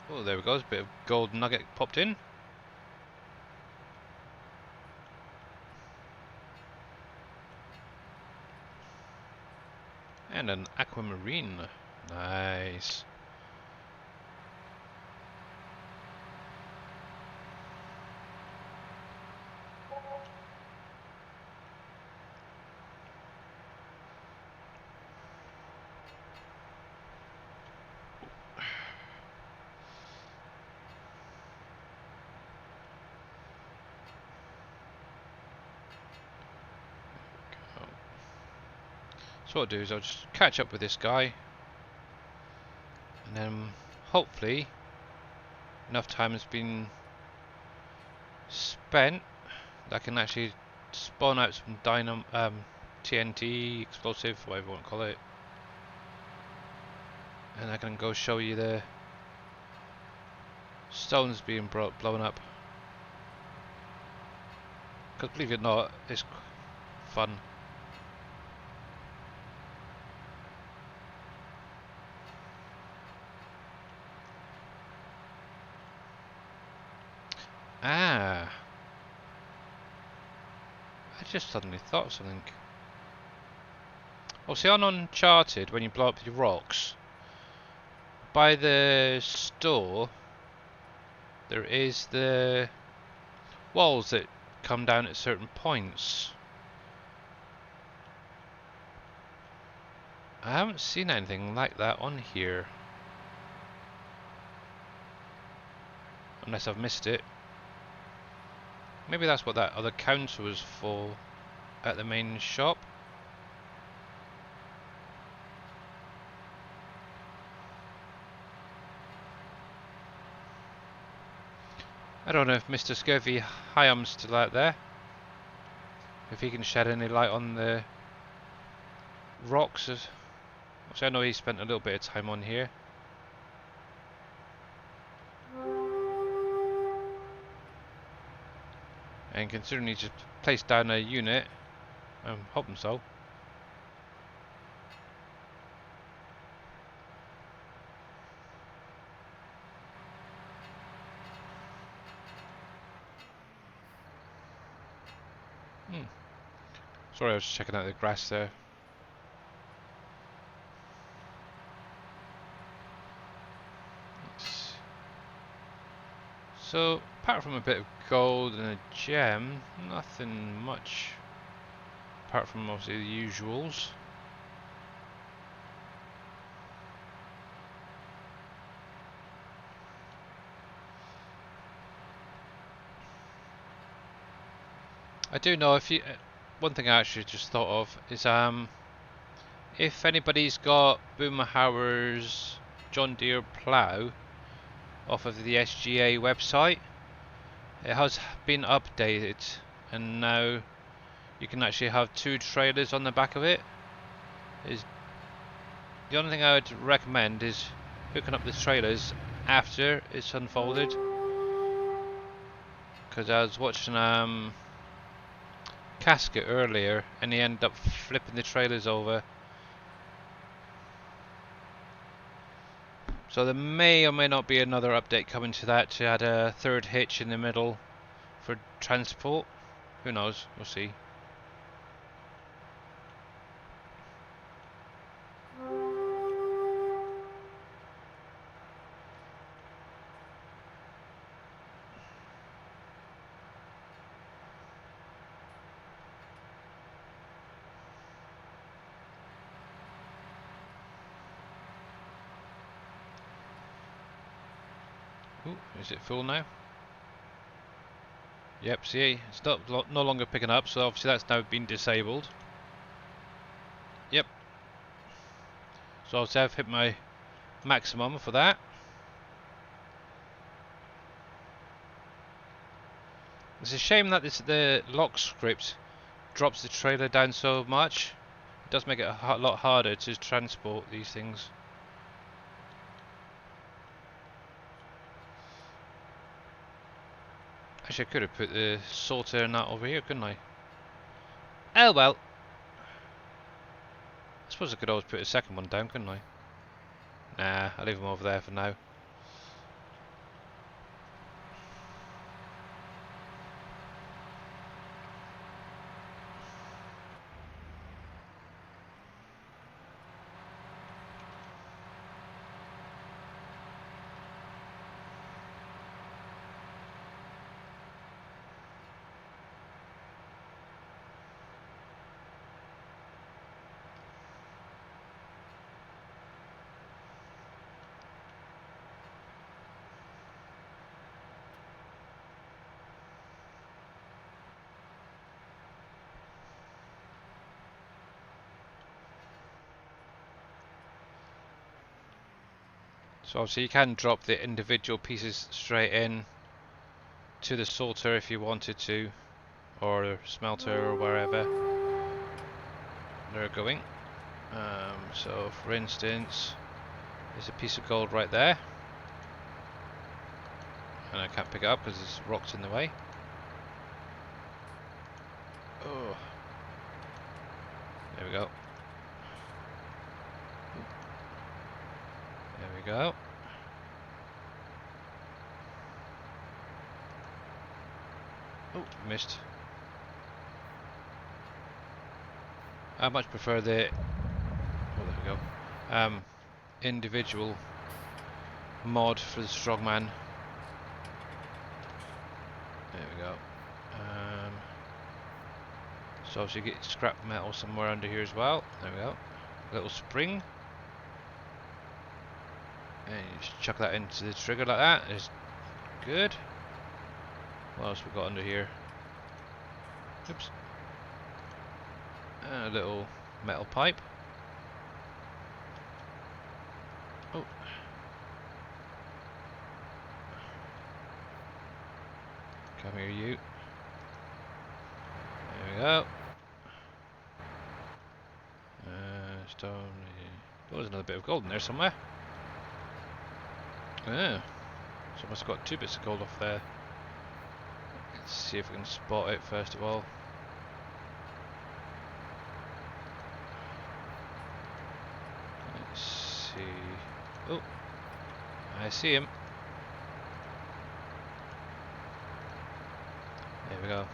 Oh, there we go. A bit of gold nugget popped in. And an aquamarine. Nice. So what I'll do is I'll just catch up with this guy, and then hopefully enough time has been spent that I can actually spawn out some TNT, explosive, whatever you want to call it, and I can go show you the stones being blown up. Because believe it or not, it's fun. Ah, I just suddenly thought of something. Oh, see on Uncharted, when you blow up your rocks, by the store, there is the walls that come down at certain points. I haven't seen anything like that on here. Unless I've missed it. Maybe that's what that other counter was for at the main shop. I don't know if Mr. Scurvy Hyam's still out there. If he can shed any light on the rocks. Which I know he spent a little bit of time on here. And considering he just placed down a unit, I'm hoping so. Sorry, I was checking out the grass there. So, apart from a bit of gold and a gem, nothing much. Apart from obviously the usuals. I do know if you. One thing I actually just thought of is if anybody's got Boomerhauer's John Deere plough off of the SGA website, it has been updated, and now you can actually have 2 trailers on the back of it. Is the only thing I would recommend is hooking up the trailers after it's unfolded, because I was watching Casket earlier and he ended up flipping the trailers over. So there may or may not be another update coming to that to add a 3rd hitch in the middle for transport. Who knows? We'll see. Ooh, is it full now? Yep, see, it's no longer picking up, so obviously that's now been disabled. Yep. So obviously I've hit my maximum for that. It's a shame that the lock script drops the trailer down so much. It does make it a lot harder to transport these things. Actually, I could have put the sorter and that over here, couldn't I? Oh well. I suppose I could always put a second one down, couldn't I? Nah, I'll leave them over there for now. So obviously you can drop the individual pieces straight in to the sorter if you wanted to, or smelter or wherever they're going. So for instance, there's a piece of gold right there, and I can't pick it up because there's rocks in the way. Oh, there we go. There we go. Oh, missed. I much prefer the, oh there we go, individual mod for the strongman. There we go. So obviously get scrap metal somewhere under here as well. There we go. Little spring. And you just chuck that into the trigger like that. It's good. What else we got under here? Oops. And a little metal pipe. Oh. Come here, you. There we go. Stone. Oh, there's another bit of gold in there somewhere. Yeah. So I must have got 2 bits of gold off there. Let's see if we can spot it first of all. Let's see. Oh, I see him. There we go.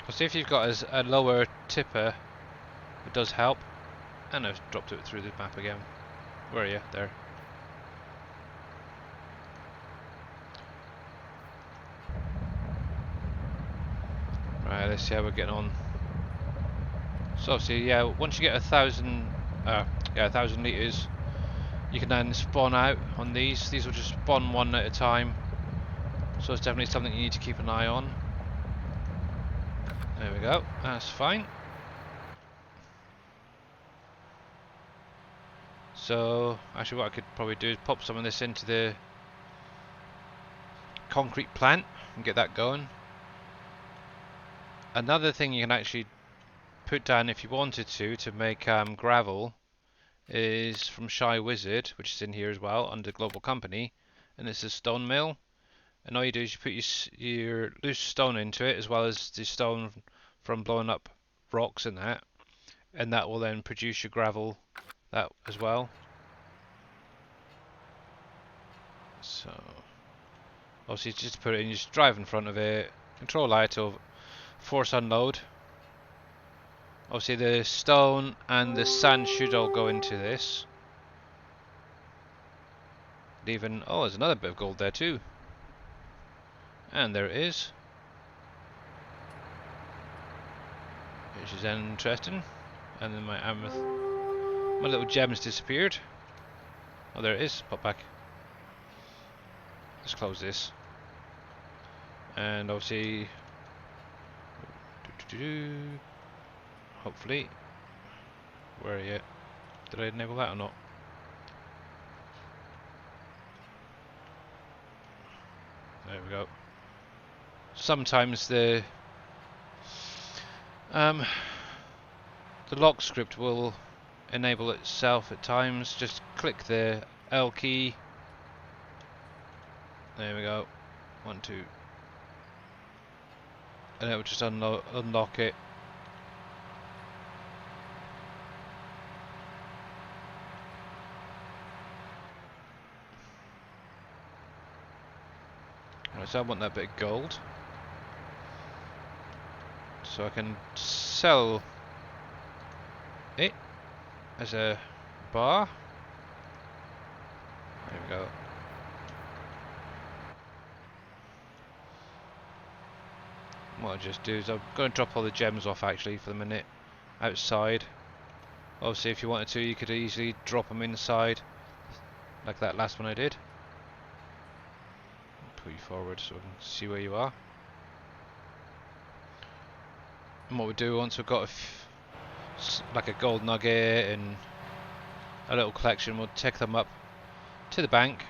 I'll see if you've got a lower tipper, it does help. And I've dropped it through the map again. Where are you? There. Right, let's see how we're getting on. So obviously, yeah, once you get 1,000 litres, you can then spawn out on these. These will just spawn one at a time. So it's definitely something you need to keep an eye on. There we go, that's fine. So actually what I could probably do is pop some of this into the concrete plant and get that going. Another thing you can actually put down if you wanted to make gravel is from Shy Wizard, which is in here as well under Global Company, and it's a stone mill. And all you do is you put your loose stone into it as well as the stone from blowing up rocks and that will then produce your gravel that as well. So obviously just put it in, you just drive in front of it, control I to force unload. Obviously the stone and the sand should all go into this. Leaving, oh, there's another bit of gold there too. And there it is. Which is interesting. And then my little gem's disappeared. Oh, there it is. Pop back. Let's close this. And obviously, hopefully, where are you? Did I enable that or not? There we go. Sometimes the lock script will enable itself at times. Just click the L key. There we go. 1, 2. And it will just unlock it. Right, so I want that bit of gold. So I can sell it as a bar. There we go. What I'll just do is I'm going to drop all the gems off actually for the minute outside. Obviously if you wanted to you could easily drop them inside like that last one I did. I'll put you forward so I can see where you are. And what we do once we've got like a gold nugget and a little collection, we'll take them up to the bank.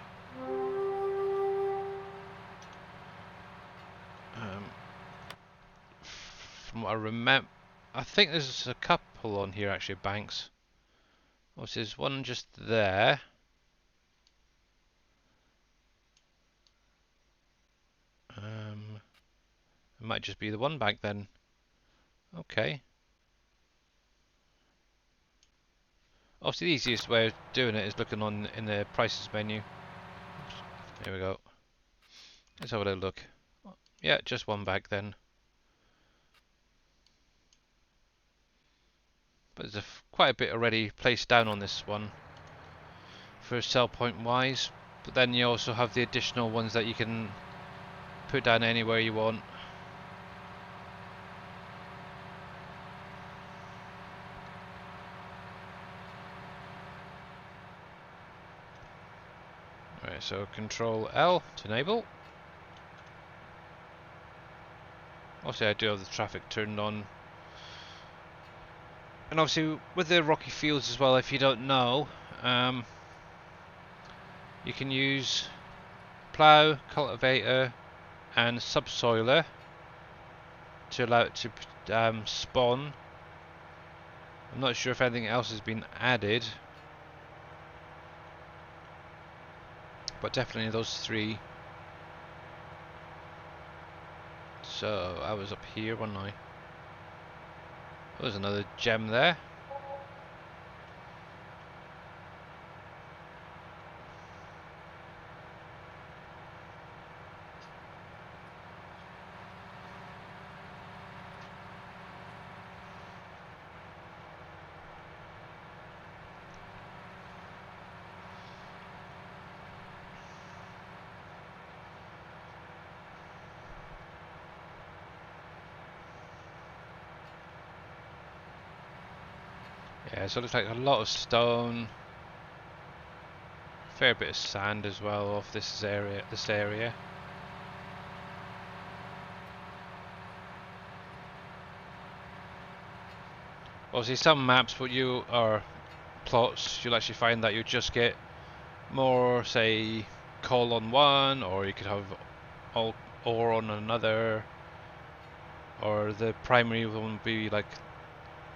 From what I remember, I think there's a couple on here actually, banks. Obviously there's one just there. It might just be the one bank then. Okay. Obviously the easiest way of doing it is looking in the prices menu. Here we go. Let's have a little look. Yeah, just one bank then. But there's quite a bit already placed down on this one for sell point wise. But then you also have the additional ones that you can put down anywhere you want. Alright, so Control L to enable. Obviously I do have the traffic turned on. And obviously with the rocky fields as well, if you don't know, you can use plough, cultivator and subsoiler to allow it to spawn. I'm not sure if anything else has been added, but definitely those three. So I was up here, wasn't I? There's another gem there. Yeah, so it looks like a lot of stone, fair bit of sand as well off this area. Obviously some maps what you are plots, you'll actually find that you just get more, say, coal on one, or you could have all ore on another, or the primary one would be like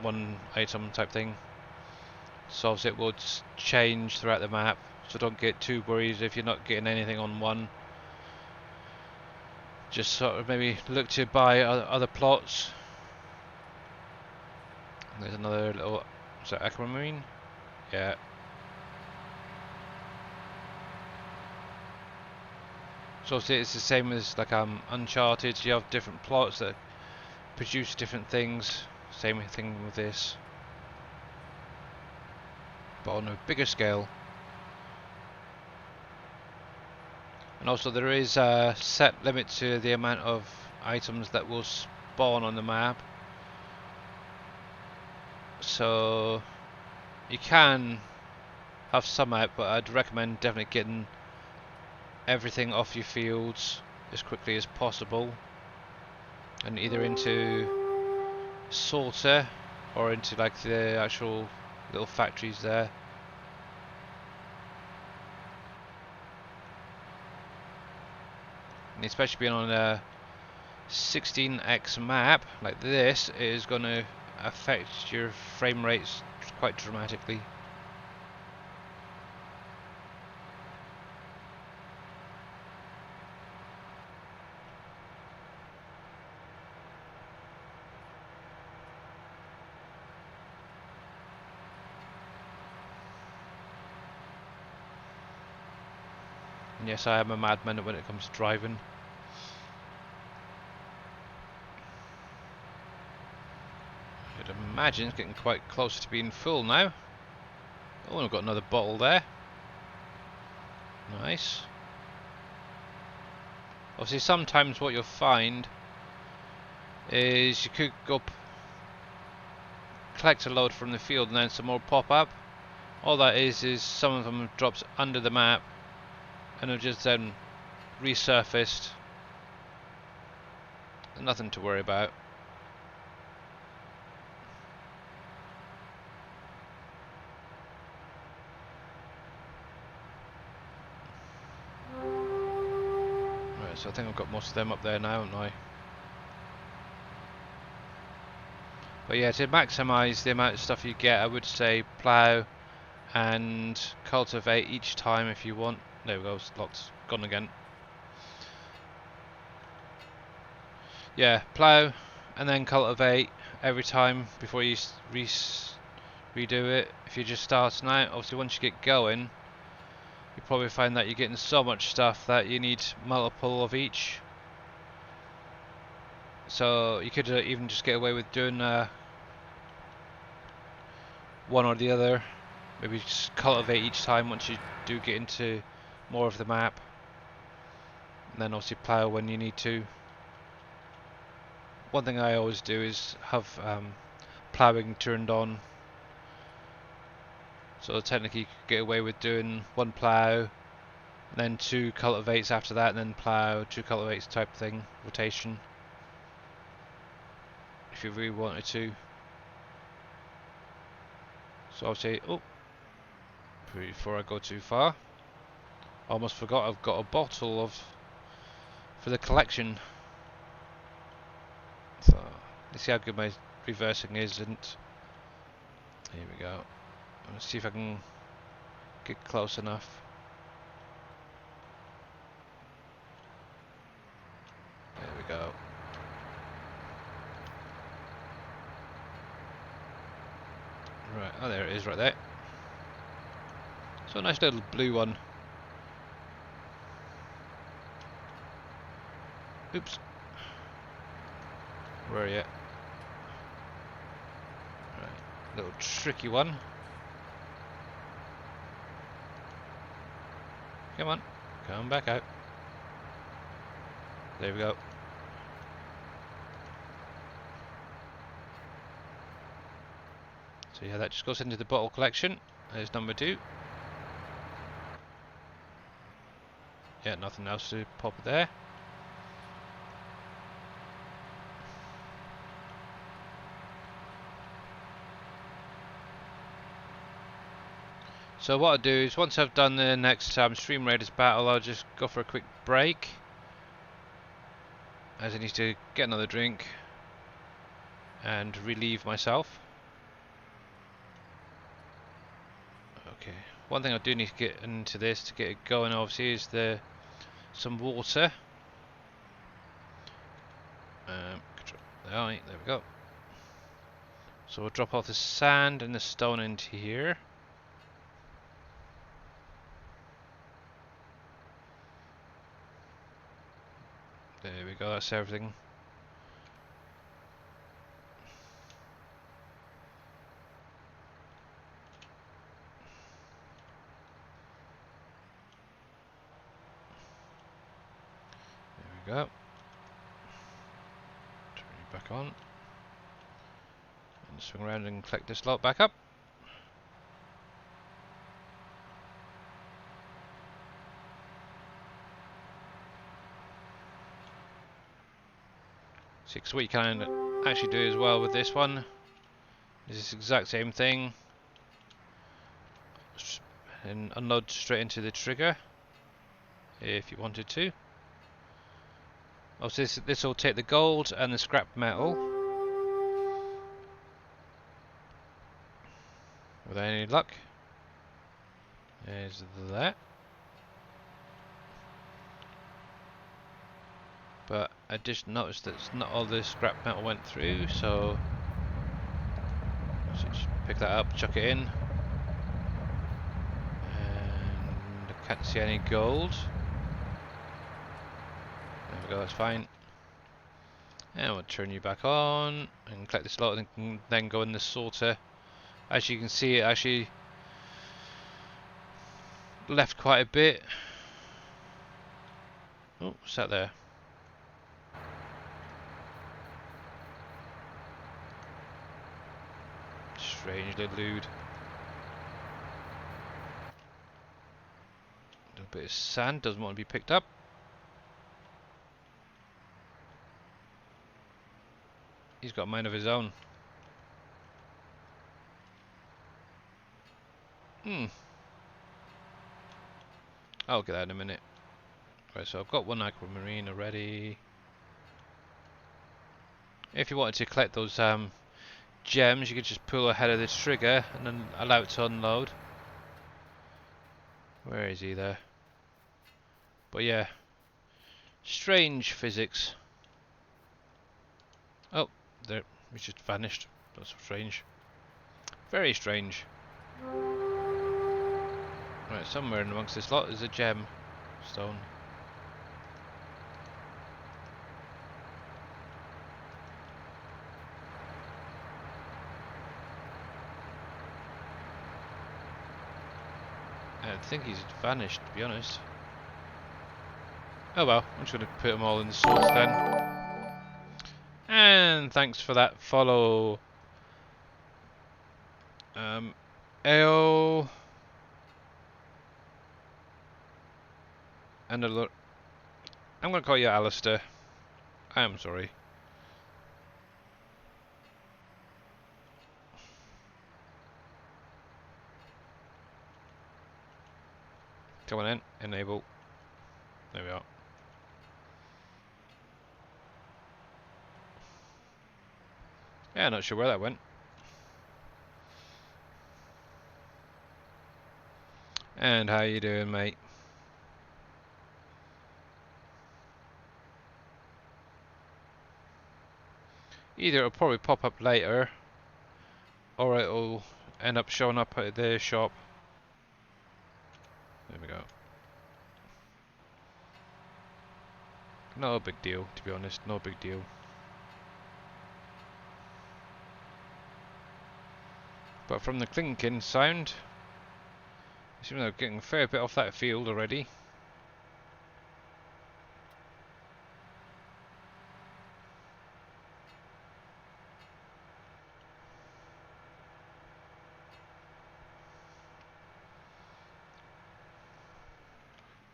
one item type thing. So obviously it will just change throughout the map, so don't get too worried if you're not getting anything on one. Just sort of maybe look to buy other plots. There's another little, is that aquamarine? Yeah. So obviously it's the same as like Uncharted, you have different plots that produce different things. Same thing with this, but on a bigger scale. And also there is a set limit to the amount of items that will spawn on the map. So you can have some out, but I'd recommend definitely getting everything off your fields as quickly as possible, and either into sorter or into like the actual little factories there. And especially being on a 16x map like this, it is going to affect your frame rates quite dramatically. And yes, I am a madman when it comes to driving. I'd imagine it's getting quite close to being full now. Oh, I've got another bottle there. Nice. Obviously sometimes what you'll find is you could go collect a load from the field and then some more pop up. All that is some of them drops under the map and are just then resurfaced. Nothing to worry about. Right, so I think I've got most of them up there now, haven't I? But yeah, to maximise the amount of stuff you get, I would say plough and cultivate each time if you want. There we go, it's locked, gone again. Yeah, plough and then cultivate every time before you redo it. If you're just starting out, obviously once you get going, you probably find that you're getting so much stuff that you need multiple of each. So you could even just get away with doing one or the other. Maybe just cultivate each time once you do get into more of the map, and then obviously plough when you need to. One thing I always do is have ploughing turned on, so technically you could get away with doing one plough, then 2 cultivates after that, and then plough, 2 cultivates type thing, rotation, if you really wanted to. So I'll say, oh, before I go too far, almost forgot I've got a bottle of for the collection. So let's see how good my reversing isn't. Here we go. Let's see if I can get close enough. There we go. Right, oh there it is right there. So a nice little blue one. Oops. Where are you? Right, little tricky one. Come on, come back out. There we go. So yeah, that just goes into the bottle collection. There's number 2. Yeah, nothing else to pop there. So what I'll do is once I've done the next Stream Raiders battle, I'll just go for a quick break, as I need to get another drink and relieve myself. Okay, one thing I do need to get into this to get it going obviously is some water. Alright, there we go. So we'll drop off the sand and the stone into here. There we go, that's everything. There we go. Turn it back on. And swing around and collect this lot back up. So what you can actually do as well with this one is this exact same thing. And unload straight into the trigger if you wanted to. Also this will take the gold and the scrap metal without any luck. There's that. But I just noticed that not all the scrap metal went through, so just pick that up, chuck it in. And I can't see any gold. There we go, that's fine. And we'll turn you back on and collect this lot and then go in the sorter. As you can see, it actually left quite a bit. Oh, what's that there? Strange little dude. A little bit of sand doesn't want to be picked up. He's got a mind of his own. I'll get that in a minute. Right, so I've got one aquamarine already. If you wanted to collect those gems, you could just pull ahead of this trigger and then allow it to unload. Where is he there? But yeah, strange physics. Oh, there, he just vanished. That's strange. Very strange. Right, somewhere in amongst this lot is a gem stone. I think he's vanished, to be honest. Oh well, I'm just going to put them all in the source then. And thanks for that follow. AO. And I'm going to call you Alistair. I am sorry. Come on in, enable. There we are. Yeah, not sure where that went. And how you doing, mate? Either it'll probably pop up later, or it'll end up showing up at the shop. There we go. No big deal, to be honest, no big deal. But from the clinking sound, it seems like getting a fair bit off that field already.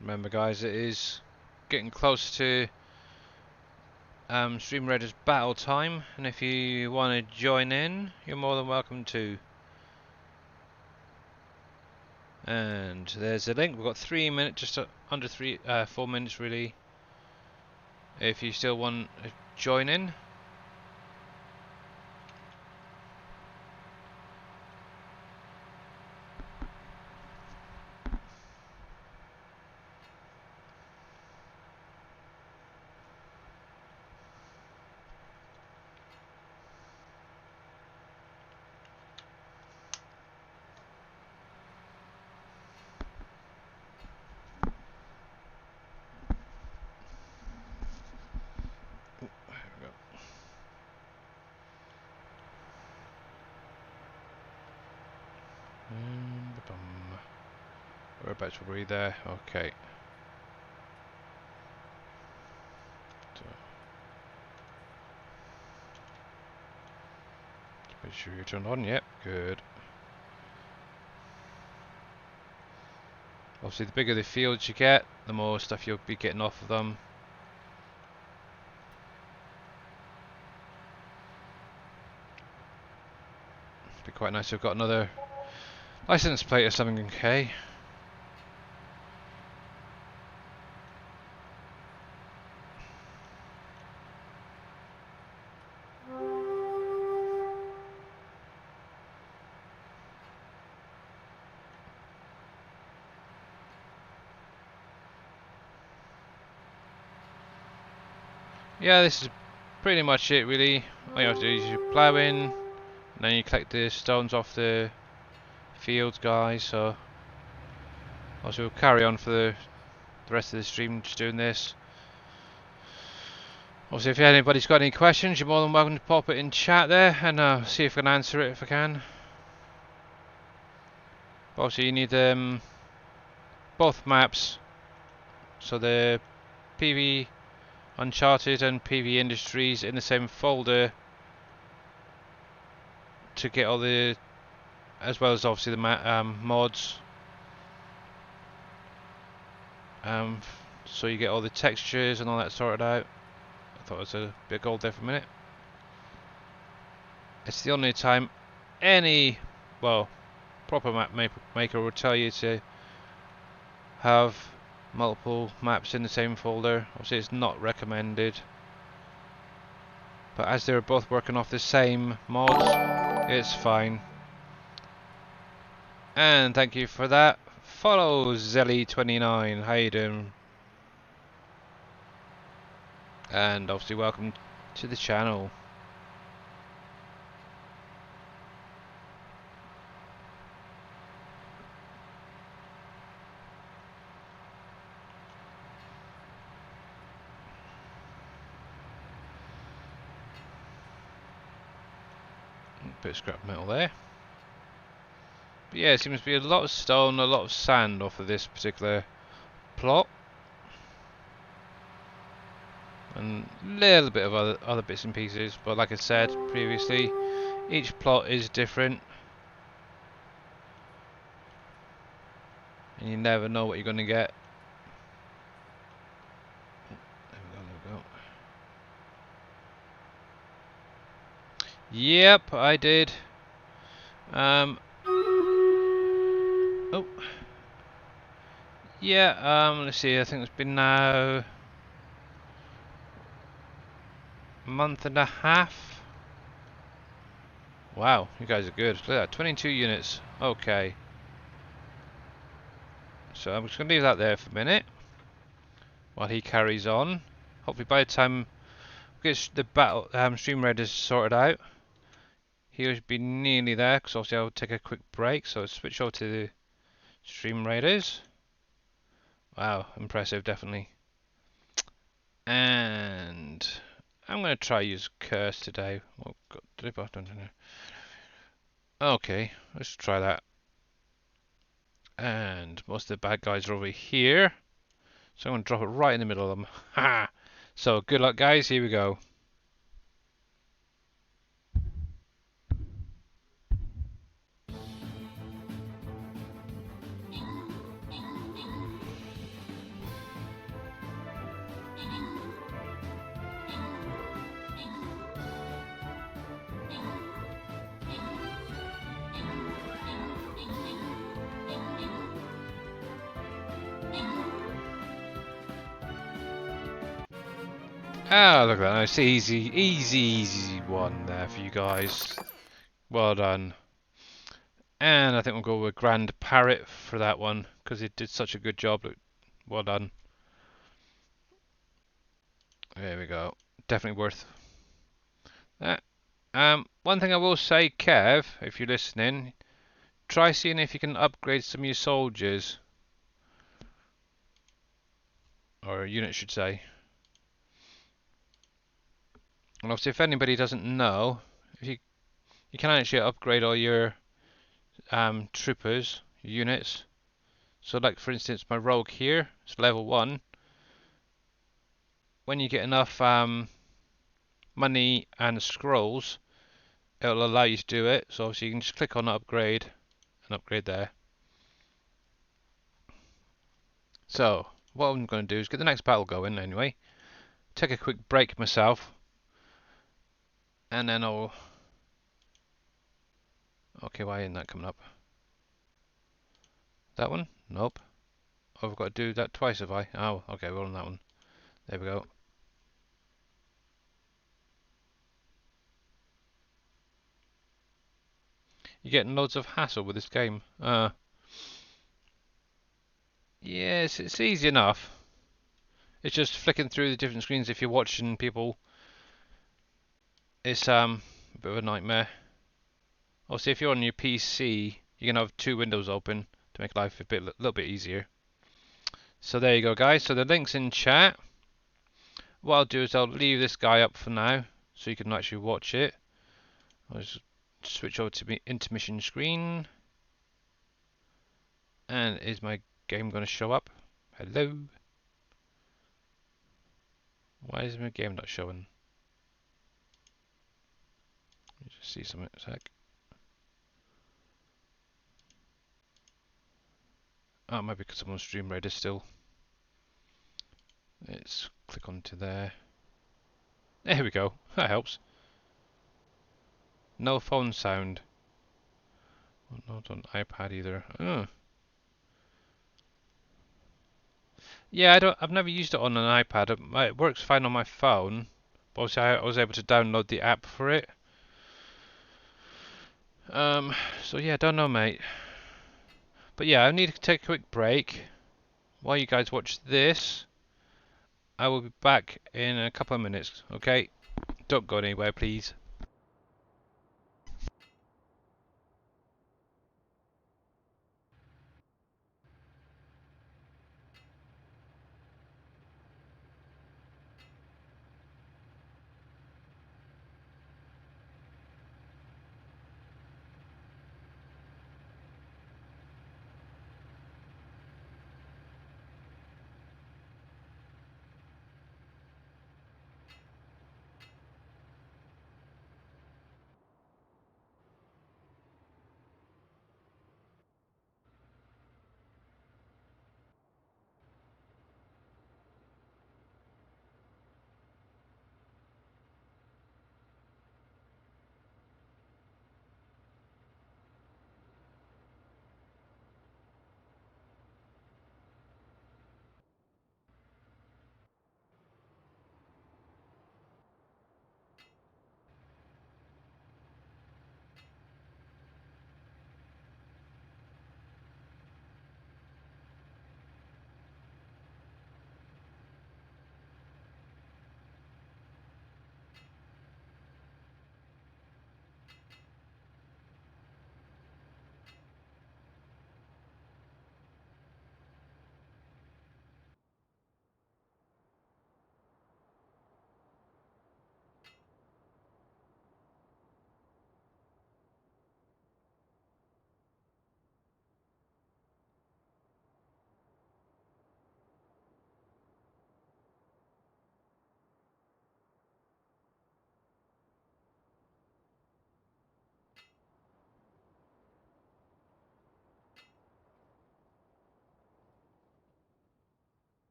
Remember guys, it is getting close to Stream Raiders battle time, and if you want to join in, you're more than welcome to. And there's the link. We've got 3 minutes, just under 4 minutes really. If you still want to join in. Whereabouts were we there? Okay. So, make sure you're turned on. Yep, good. Obviously, the bigger the fields you get, the more stuff you'll be getting off of them. It'd be quite nice to have got another license plate or something. Okay. Yeah, this is pretty much it really. All you have to do is you plough in, and then you collect the stones off the fields, guys. So, also we'll carry on for the rest of the stream just doing this. Obviously, if anybody's got any questions, you're more than welcome to pop it in chat there, and see if I can answer it if I can. Obviously, you need both maps, so the PV Uncharted and PV Industries in the same folder to get all the, as well as obviously the mods. So you get all the textures and all that sorted out. I thought it was a bit of gold there for a minute. It's the only time any, well, proper map maker will tell you to have multiple maps in the same folder. Obviously it's not recommended, but as they're both working off the same mods, it's fine. And thank you for that. Follow Zelly29. How you doing? And obviously welcome to the channel. Bit of scrap metal there. But yeah, it seems to be a lot of stone, a lot of sand off of this particular plot. And a little bit of other bits and pieces, but like I said previously, each plot is different. And you never know what you're going to get. There we go. Yep, I did. Oh. Yeah, let's see, I think it's been now a month and a half. Wow, you guys are good. Look at that, 22 units. Okay. So I'm just going to leave that there for a minute while he carries on. Hopefully by the time we get the battle stream raiders sorted out, he'll be nearly there, because obviously I'll take a quick break. So switch over to the stream raiders. Wow, impressive, definitely. And I'm going to try use curse today. Oh, God. Okay, let's try that. And most of the bad guys are over here, so I'm going to drop it right in the middle of them. Ha! So good luck, guys. Here we go. Ah, look at that. Nice, easy one there for you guys. Well done. And I think we'll go with Grand Parrot for that one because it did such a good job. Well done. There we go. Definitely worth that. One thing I will say, Kev, if you're listening, try seeing if you can upgrade some of your soldiers. Or units, should say. And obviously, if anybody doesn't know, if you can actually upgrade all your troopers, units. So like for instance my rogue here, it's level 1. When you get enough money and scrolls, it'll allow you to do it. So obviously you can just click on upgrade and upgrade there. So what I'm going to do is get the next battle going anyway. Take a quick break myself. And then I'll... Okay, why isn't that coming up? That one? Nope. Oh, I've got to do that twice have I? Oh, okay, we're on that one. There we go. You're getting loads of hassle with this game. Yes, it's easy enough. It's just flicking through the different screens if you're watching people. It's a bit of a nightmare. Obviously, if you're on your PC, you can have 2 windows open to make life a little bit easier. So there you go, guys. So the link's in chat. What I'll do is I'll leave this guy up for now, so you can actually watch it. I'll just switch over to intermission screen. And is my game going to show up? Hello. Why is my game not showing? Let me just see something a sec. Oh, it might be because I'm on Stream Raider still. Let's click onto there. There we go. That helps. No phone sound. Not on iPad either. Oh. Yeah, I've never used it on an iPad. It works fine on my phone. But obviously, I was able to download the app for it. So yeah, don't know, mate. But yeah, I need to take a quick break while you guys watch this. I will be back in a couple of minutes. Okay, don't go anywhere, please.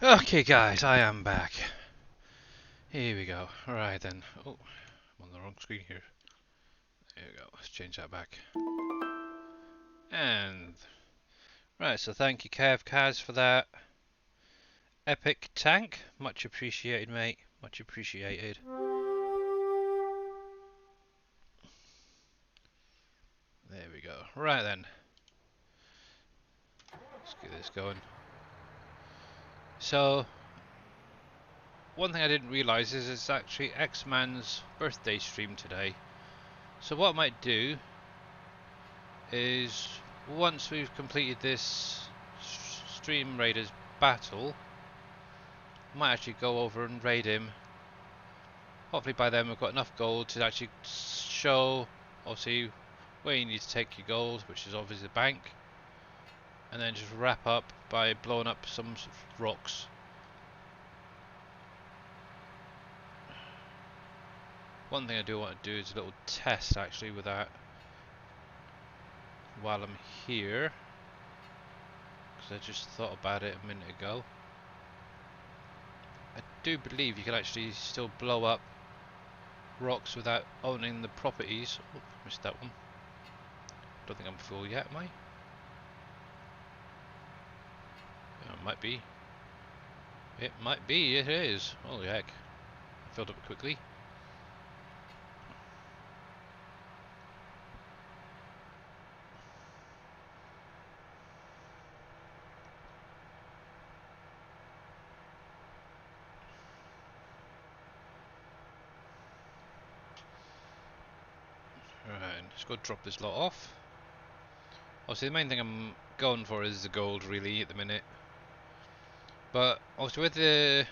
Okay guys, I am back. Here we go. Alright then. Oh, I'm on the wrong screen here. There we go. Let's change that back. And right, so thank you Kev Kaz for that epic tank. Much appreciated, mate. Much appreciated. There we go. Right then. Let's get this going. So, one thing I didn't realise is it's actually X-Man's birthday stream today. So what I might do is, once we've completed this Stream Raiders battle, I might actually go over and raid him. Hopefully by then we've got enough gold to actually show, obviously, where you need to take your gold, which is obviously the bank, and then just wrap up by blowing up some rocks. One thing I do want to do is a little test actually with that while I'm here, because I just thought about it a minute ago. I do believe you can actually still blow up rocks without owning the properties. Oh, missed that one. Don't think I'm full yet, am I? Yeah, it might be. It might be, it is. Holy heck. I filled up quickly. Right, let's go drop this lot off. Obviously the main thing I'm going for is the gold really at the minute. But obviously with the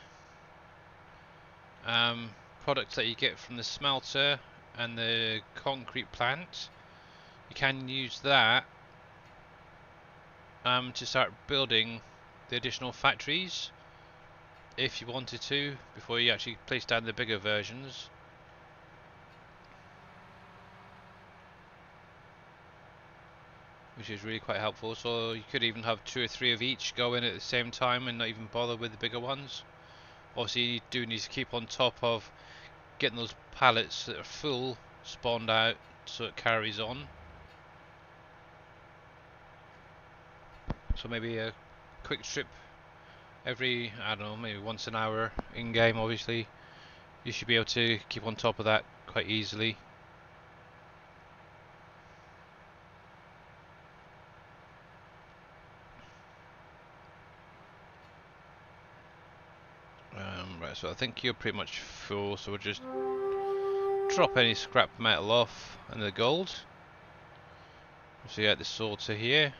products that you get from the smelter and the concrete plant, you can use that to start building the additional factories if you wanted to, before you actually place down the bigger versions. Which is really quite helpful, so you could even have 2 or 3 of each go in at the same time and not even bother with the bigger ones. Obviously you do need to keep on top of getting those pallets that are full spawned out so it carries on. So maybe a quick trip every, I don't know, maybe once an hour in game. Obviously you should be able to keep on top of that quite easily. Right, so I think you're pretty much full, so we'll just drop any scrap metal off and the gold. So you got the sorter here.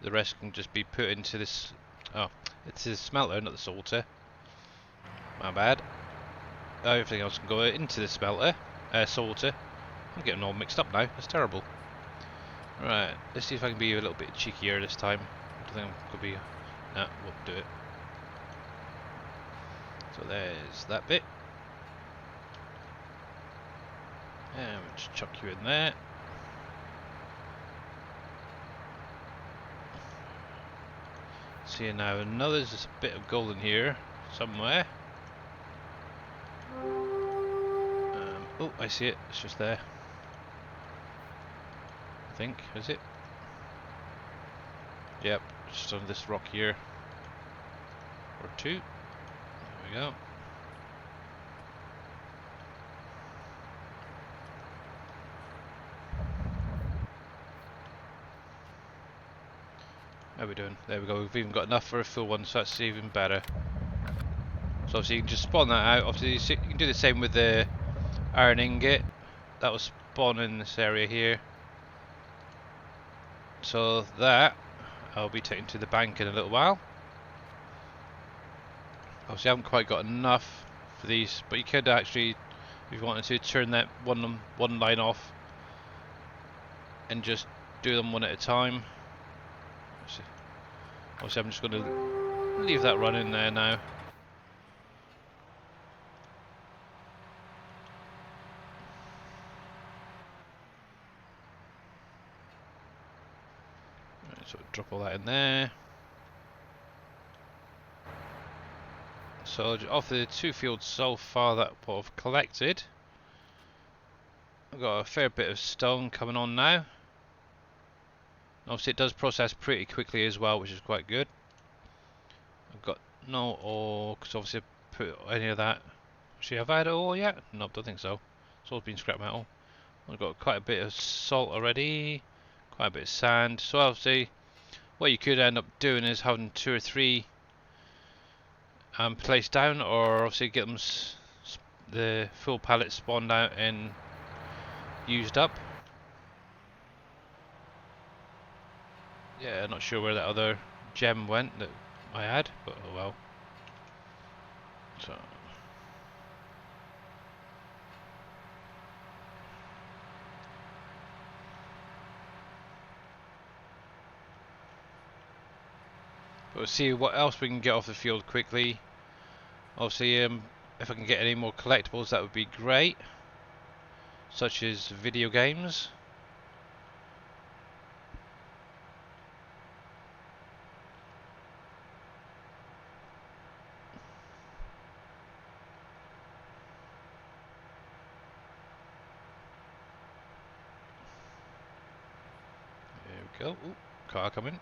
The rest can just be put into this. Oh, it's the smelter, not the sorter. My bad. Everything else can go into the smelter, sorter. I'm getting all mixed up now. That's terrible. Right, let's see if I can be a little bit cheekier this time. I don't think I'm gonna be. Nah, won't do it. So there's that bit. And we'll just chuck you in there. See now, another there's a bit of gold in here somewhere. Oh, I see it. It's just there. I think, is it? Yep, just on this rock here. Or 2. There we go. How are we doing? There we go. We've even got enough for a full one, so that's even better. So obviously you can just spawn that out. Obviously you can do the same with the iron ingot. That will spawn in this area here. So that I'll be taking to the bank in a little while. Obviously I haven't quite got enough for these, but you could actually, if you wanted to, turn that one line off and just do them one at a time. Obviously I'm just going to leave that running there now. Right, so drop all that in there. So of the 2 fields so far that I've collected, I've got a fair bit of stone coming on now. Obviously it does process pretty quickly as well, which is quite good. I've got no ore, because obviously I put any of that. Actually, have I had ore yet? No, don't think so. It's all been scrap metal. I've got quite a bit of salt already, quite a bit of sand. So obviously what you could end up doing is having 2 or 3 placed down, or obviously get them the full pallet spawned out and used up. Yeah, not sure where that other gem went that I had, but oh well. So but we'll see what else we can get off the field quickly. Obviously, if I can get any more collectibles, that would be great, such as video games. There we go. Ooh, car coming.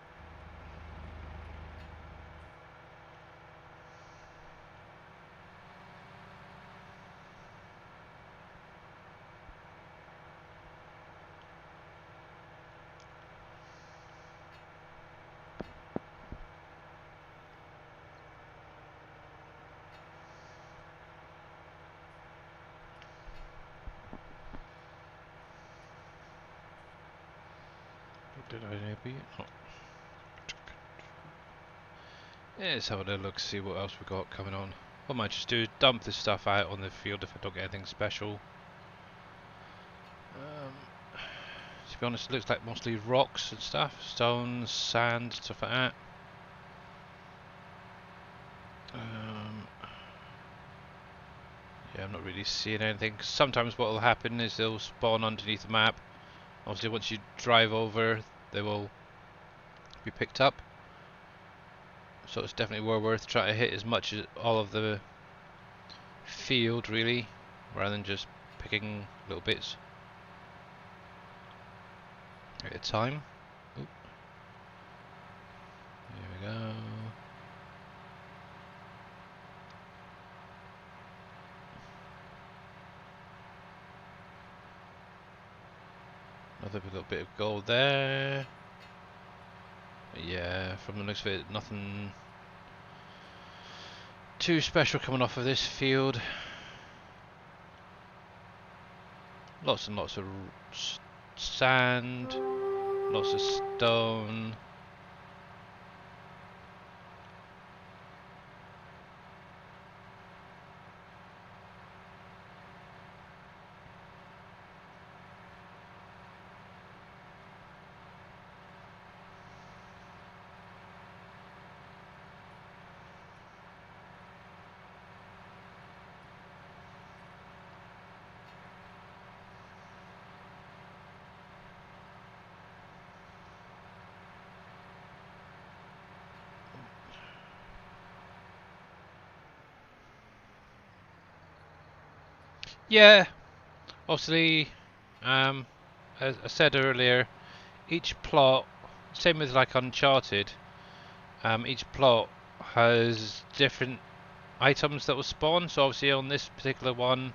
Did I maybe? Oh. Yeah, let's have a look, see what else we got coming on. What I might just do is dump this stuff out on the field if I don't get anything special. To be honest, it looks like mostly rocks and stuff, stones, sand, stuff like that. Yeah, I'm not really seeing anything. Sometimes what will happen is they'll spawn underneath the map. Obviously, once you drive over, they will be picked up. So it's definitely worth trying to hit as much as all of the field, really, rather than just picking little bits at a time. Oop. There we go. Another little bit of gold there. Yeah, from the looks of it, nothing too special coming off of this field. Lots and lots of sand, lots of stone. Yeah, obviously, as I said earlier, each plot, same as like Uncharted, each plot has different items that will spawn. So obviously on this particular one,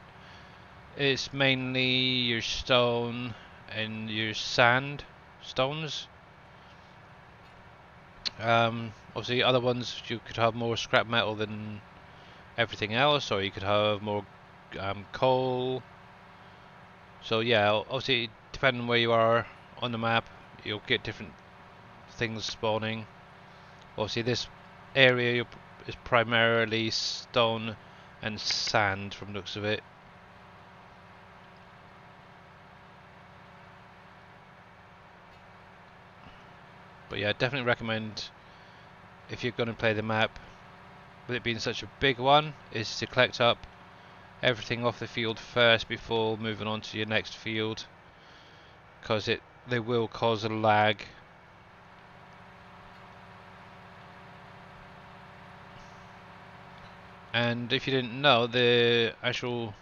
it's mainly your stone and your sand stones. Obviously other ones you could have more scrap metal than everything else, or you could have more coal. So yeah, obviously depending on where you are on the map, you'll get different things spawning. Obviously this area is primarily stone and sand from the looks of it. But yeah, definitely recommend, if you're going to play the map, with it being such a big one, is to collect up everything off the field first before moving on to your next field, because they will cause a lag. And if you didn't know, the actual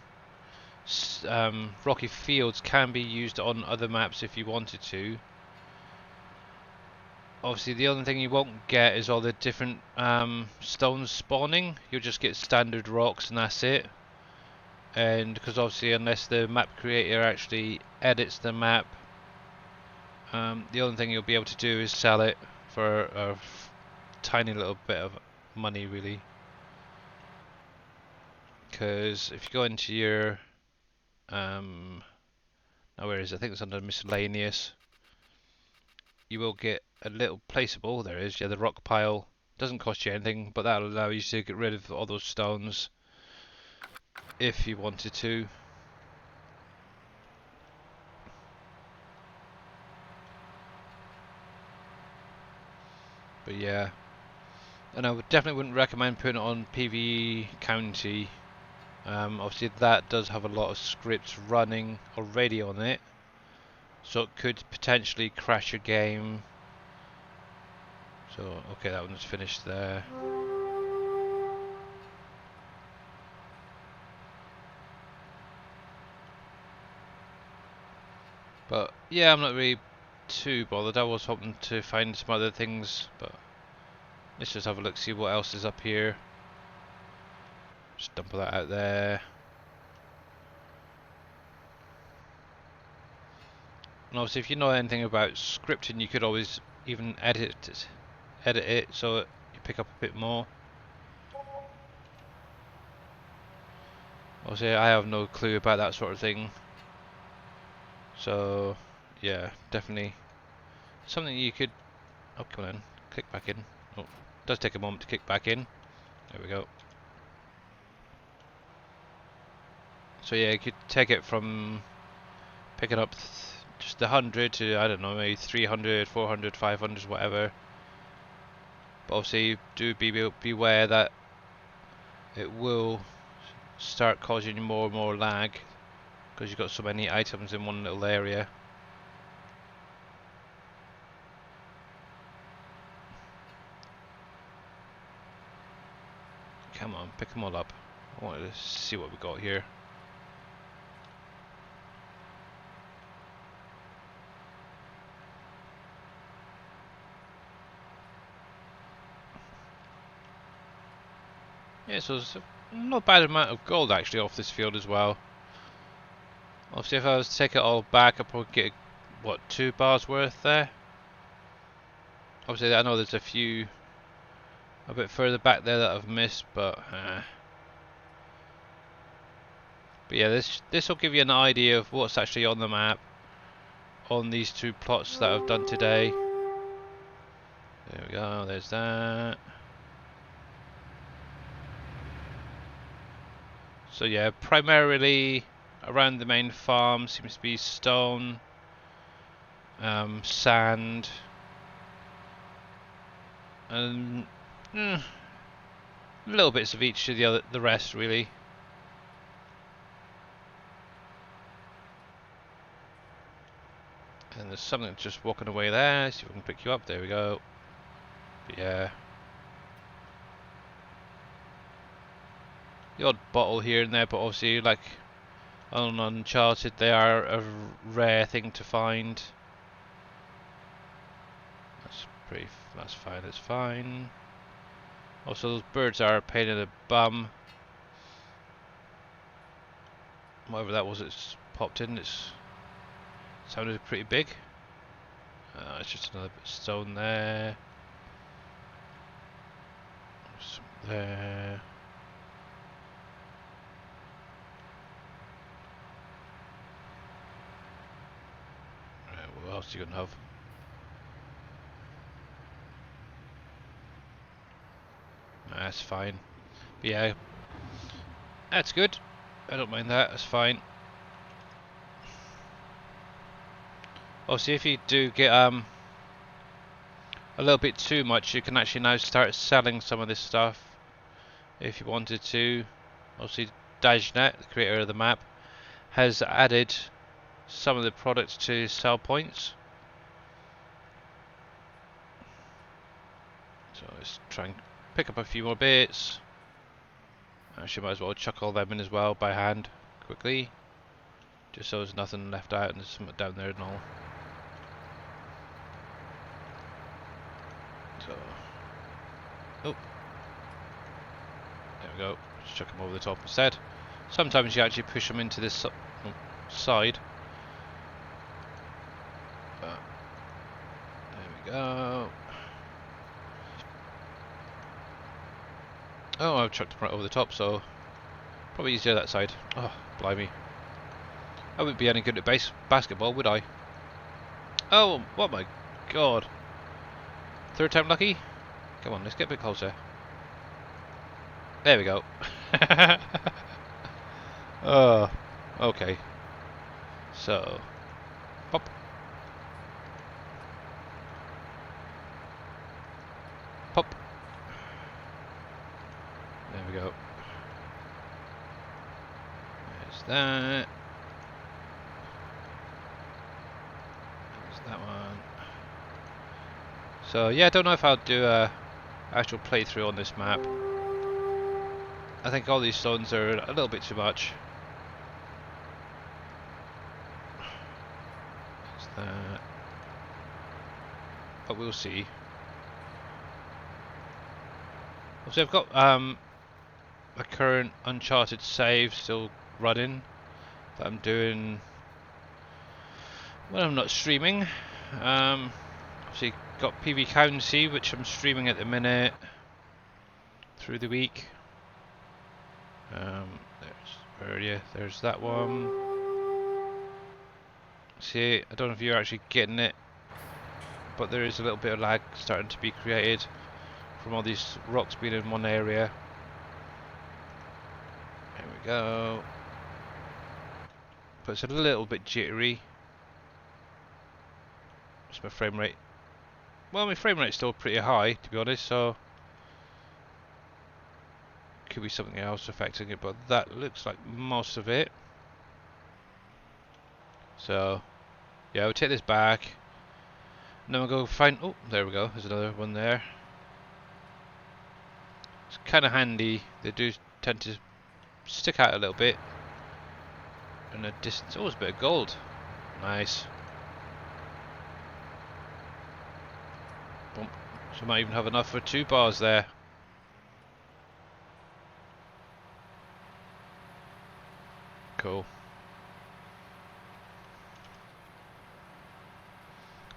rocky fields can be used on other maps if you wanted to. Obviously, the only thing you won't get is all the different stones spawning. You'll just get standard rocks and that's it. And because obviously, unless the map creator actually edits the map, the only thing you'll be able to do is sell it for a tiny little bit of money, really. Because if you go into your now where is it? I think it's under miscellaneous. You will get a little placeable. There is, yeah, the rock pile. Doesn't cost you anything, but that'll allow you to get rid of all those stones if you wanted to. But yeah, and I definitely wouldn't recommend putting it on PV County. Obviously, that does have a lot of scripts running already on it, so it could potentially crash your game. So, okay, that one's finished there. But yeah, I'm not really too bothered. I was hoping to find some other things, but let's just have a look, see what else is up here. Just dump that out there. And obviously, if you know anything about scripting, you could always even edit it so you pick up a bit more. Obviously, I have no clue about that sort of thing. So, yeah, definitely something you could. Oh, come on, click back in. Oh, it does take a moment to kick back in. There we go. So yeah, you could take it from picking up just 100 to, I don't know, maybe 300, 400, 500, whatever. But obviously, do beware that it will start causing you more and more lag because you've got so many items in one little area. Come on, pick them all up. I want to see what we got here. Yeah, so it's a not bad amount of gold actually off this field as well. Obviously, if I was to take it all back, I'd probably get, what, 2 bars worth there? Obviously, I know there's a few a bit further back there that I've missed, but yeah, this will give you an idea of what's actually on the map on these 2 plots that I've done today. There we go, there's that. So yeah, primarily around the main farm seems to be stone, sand, and little bits of each of the rest really. And there's something just walking away there. See if we can pick you up. There we go. But yeah. The odd bottle here and there, but obviously, like on Uncharted, they are a rare thing to find. That's fine. That's fine. Also, those birds are a pain in the bum. Whatever that was, it's popped in. It's sounded pretty big. It's just another bit of stone there. Some there. Right, what else are you gonna have? That's fine. But yeah, that's good. I don't mind that. That's fine. Obviously, if you do get a little bit too much, you can actually now start selling some of this stuff if you wanted to. Obviously, Dajnet, the creator of the map, has added some of the products to sell points. So let's try and pick up a few more bits. Actually, might as well chuck all them in as well by hand, quickly. Just so there's nothing left out and there's something down there and all. So, oh, there we go. Just chuck them over the top instead. Sometimes you actually push them into this side. But, there we go. Oh, I've chucked them right over the top, so probably easier that side. Oh, blimey. I wouldn't be any good at basketball, would I? Oh, oh my god. Third time lucky? Come on, let's get a bit closer. There we go. Oh, okay. So, pop. Pop. There we go. There's that. There's that one. So yeah, I don't know if I'll do a actual playthrough on this map. I think all these stones are a little bit too much. There's that. But we'll see. So I've got a current Uncharted save still running that I'm doing when I'm not streaming. Obviously got PV County, which I'm streaming at the minute through the week. There's that one. See, I don't know if you're actually getting it, but there is a little bit of lag starting to be created from all these rocks being in one area. There we go. But it's a little bit jittery. What's my frame rate? Well, my frame rate's still pretty high, to be honest, so could be something else affecting it, but that looks like most of it. So yeah, we'll take this back and then we'll go find, oh, there we go, there's another one there. It's kind of handy. They do tend to stick out a little bit in a distance. Oh, there's a bit of gold. Nice. Boom. So I might even have enough for 2 bars there. Cool.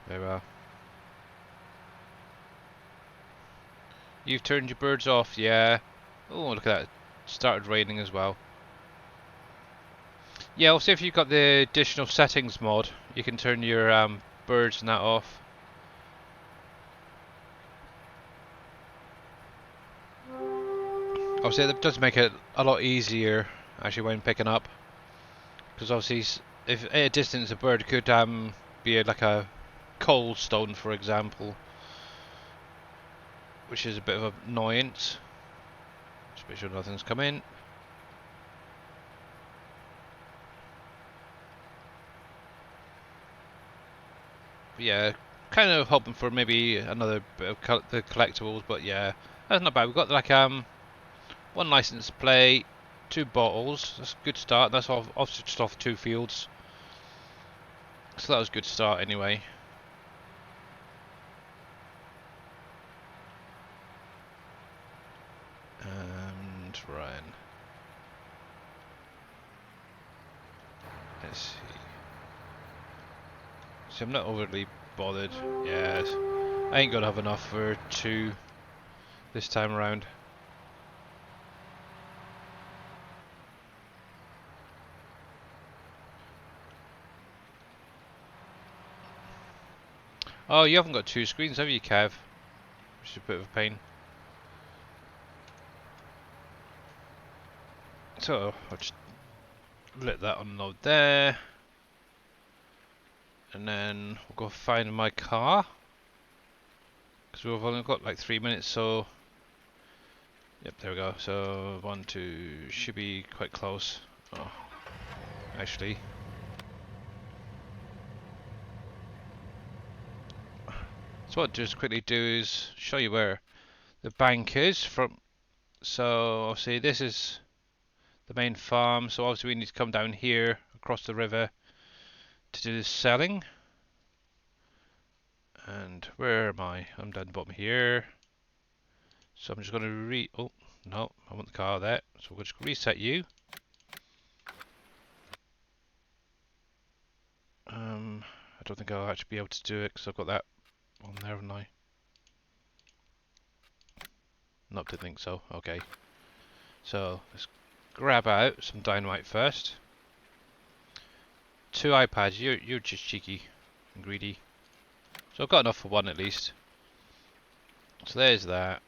There we are. You've turned your birds off, yeah. Oh, look at that. It started raining as well. Yeah, also if you've got the additional settings mod, you can turn your birds and that off. Obviously that does make it a lot easier actually when picking up. Because obviously if at a distance a bird could be like a cold stone, for example, which is a bit of an annoyance. Just make sure nothing's come in. But yeah, kind of hoping for maybe another bit of the collectibles, but yeah, that's not bad. We've got like 1 license plate, 2 bottles. That's a good start. That's obviously just off 2 fields, so that was a good start anyway. And Ryan. Let's see. See, I'm not overly bothered. Yes, I ain't gonna have enough for 2 this time around. Oh, you haven't got 2 screens, have you, Kev? Which is a bit of a pain. So I'll just let that unload there, and then we'll go find my car, because we've only got like 3 minutes. So yep, there we go. So 1, 2 should be quite close. Oh, actually, so what I'll just quickly do is show you where the bank is from. So obviously this is the main farm. So obviously we need to come down here across the river to do the selling. And where am I? I'm down the bottom here. So I'm just going to oh no, I want the car there. So we'll just reset you. I don't think I'll actually be able to do it because I've got that on there, haven't I? Not to think so. Okay. So let's grab out some dynamite first. 2 iPads. You're just cheeky and greedy. So I've got enough for one at least. So there's that.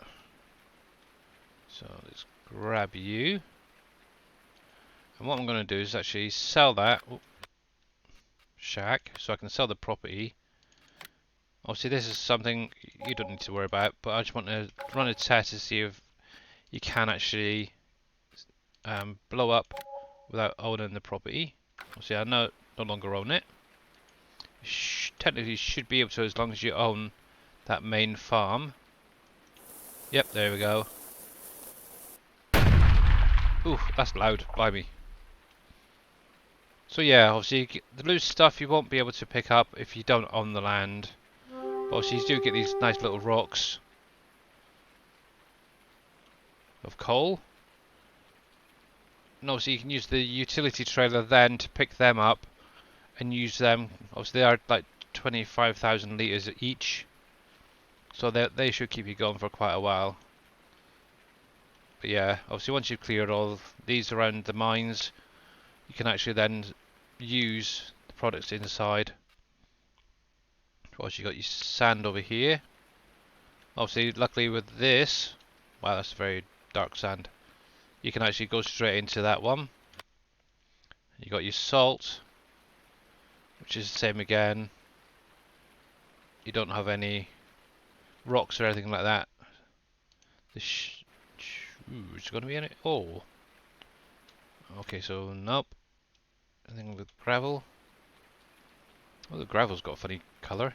So let's grab you. And what I'm going to do is actually sell that shack so I can sell the property. Obviously this is something you don't need to worry about, but I just want to run a test to see if you can actually blow up without owning the property. Obviously I no longer own it. Technically should be able to as long as you own that main farm. Yep, there we go. Ooh, that's loud, blimey. So yeah, obviously the loose stuff you won't be able to pick up if you don't own the land. But obviously you do get these nice little rocks of coal. And obviously you can use the utility trailer then to pick them up and use them. Obviously they are like 25,000 litres each. So they should keep you going for quite a while. But yeah, obviously once you've cleared all these around the mines, you can actually then use the products inside. Also you got your sand over here. Obviously luckily with this, wow that's very dark sand, you can actually go straight into that one. You got your salt, which is the same again. You don't have any rocks or anything like that. Ooh, is going to be any? Oh. Okay, so nope. Anything with gravel? Oh, the gravel's got a funny colour.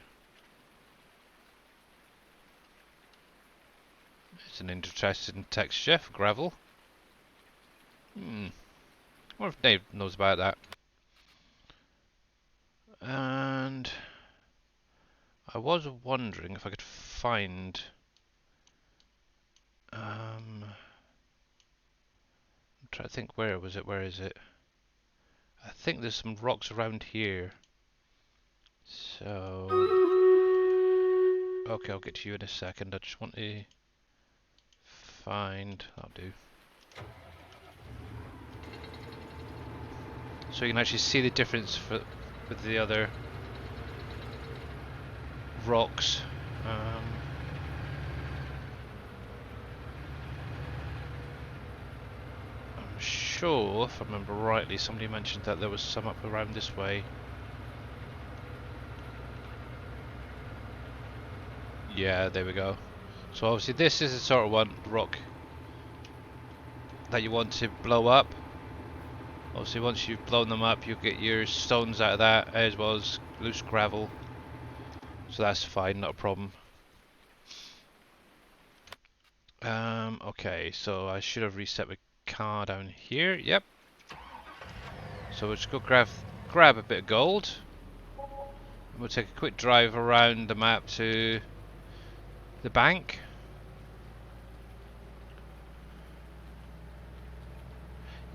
It's an interesting texture for gravel. I wonder if Dave knows about that. And I was wondering if I could find I'm trying to think, where was it? Where is it? I think there's some rocks around here. So okay, I'll get to you in a second. I just want to find, that'll do. So you can actually see the difference with the other rocks. I'm sure, if I remember rightly, somebody mentioned that there was some up around this way. Yeah, there we go. So obviously this is the sort of one rock that you want to blow up. Obviously once you've blown them up, you'll get your stones out of that, as well as loose gravel. So that's fine, not a problem. Okay, so I should have reset my car down here. Yep. So we'll just go grab a bit of gold. And we'll take a quick drive around the map to the bank.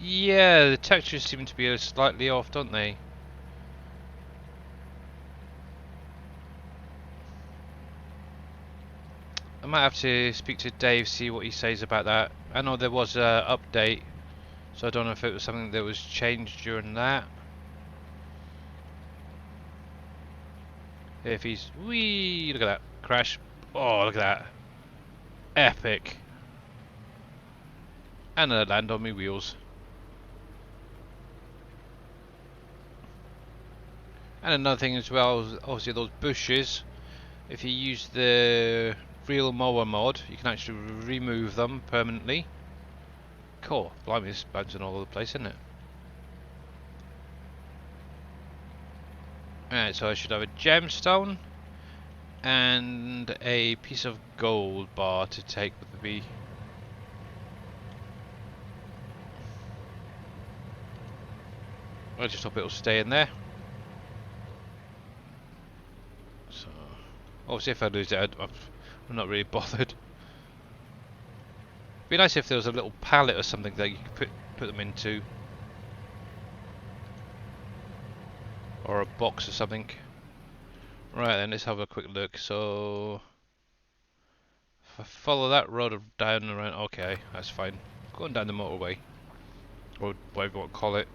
Yeah, the textures seem to be slightly off, don't they? I might have to speak to Dave, see what he says about that. I know there was an update, so I don't know if it was something that was changed during that. If he's... Whee! Look at that crash. Oh, look at that. Epic. And I land on my wheels. And another thing as well is obviously those bushes. If you use the real mower mod, you can actually remove them permanently. Cool. Blimey, it's bouncing all over the place, isn't it? Alright, so I should have a gemstone and a piece of gold bar to take with me. I just hope it'll stay in there. So, obviously if I lose it, I'm not really bothered. Be nice if there was a little pallet or something that you could put them into. Or a box or something. Right then, let's have a quick look. So, if I follow that road down and around, okay, that's fine. Going down the motorway. Or whatever you want to call it.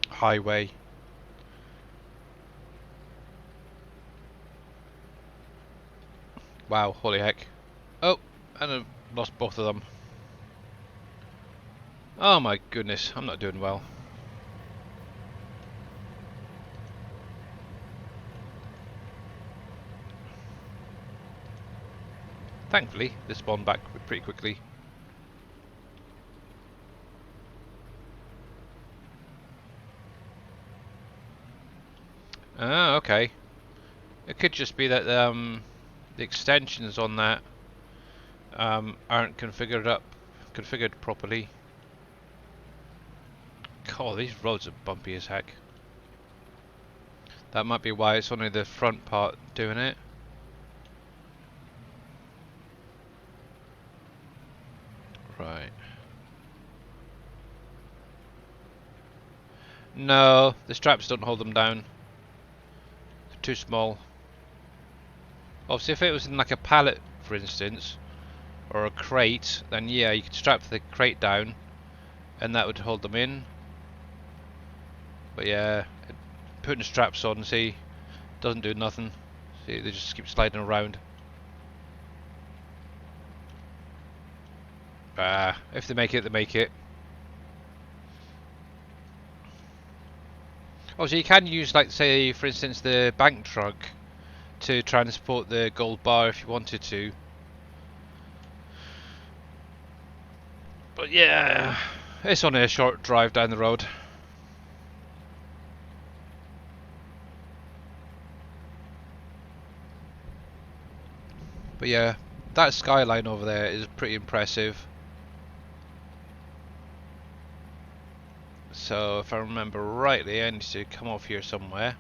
Highway. Wow, holy heck. Oh, and I've lost both of them. Oh my goodness, I'm not doing well. Thankfully, they spawned back pretty quickly. Ah, okay. It could just be that the extensions on that aren't configured properly. God, these roads are bumpy as heck. That might be why it's only the front part doing it. Right. No, the straps don't hold them down. They're too small. Obviously, if it was in like a pallet, for instance, or a crate, then yeah, you could strap the crate down and that would hold them in. But yeah, putting straps on, see, doesn't do nothing. See, they just keep sliding around. If they make it, they make it. Also, you can use, like, say, for instance, the bank truck to transport the gold bar if you wanted to. But yeah, it's only a short drive down the road. But yeah, that skyline over there is pretty impressive. So if I remember rightly, I need to come off here somewhere.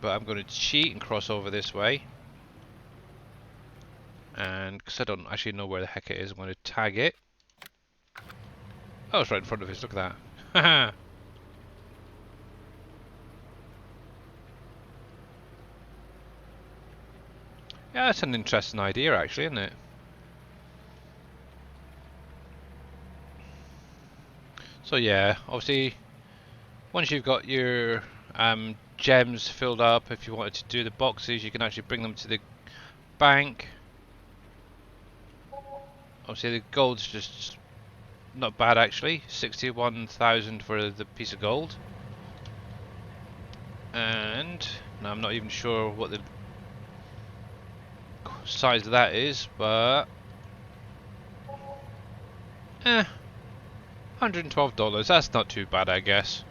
But I'm going to cheat and cross over this way. And because I don't actually know where the heck it is, I'm going to tag it. Oh, it's right in front of us, look at that. Haha. Yeah, that's an interesting idea actually, isn't it? So yeah, obviously, once you've got your gems filled up, if you wanted to do the boxes, you can actually bring them to the bank. Obviously the gold's just not bad actually, 61,000 for the piece of gold. And now I'm not even sure what the size of that is, but $112, that's not too bad I guess.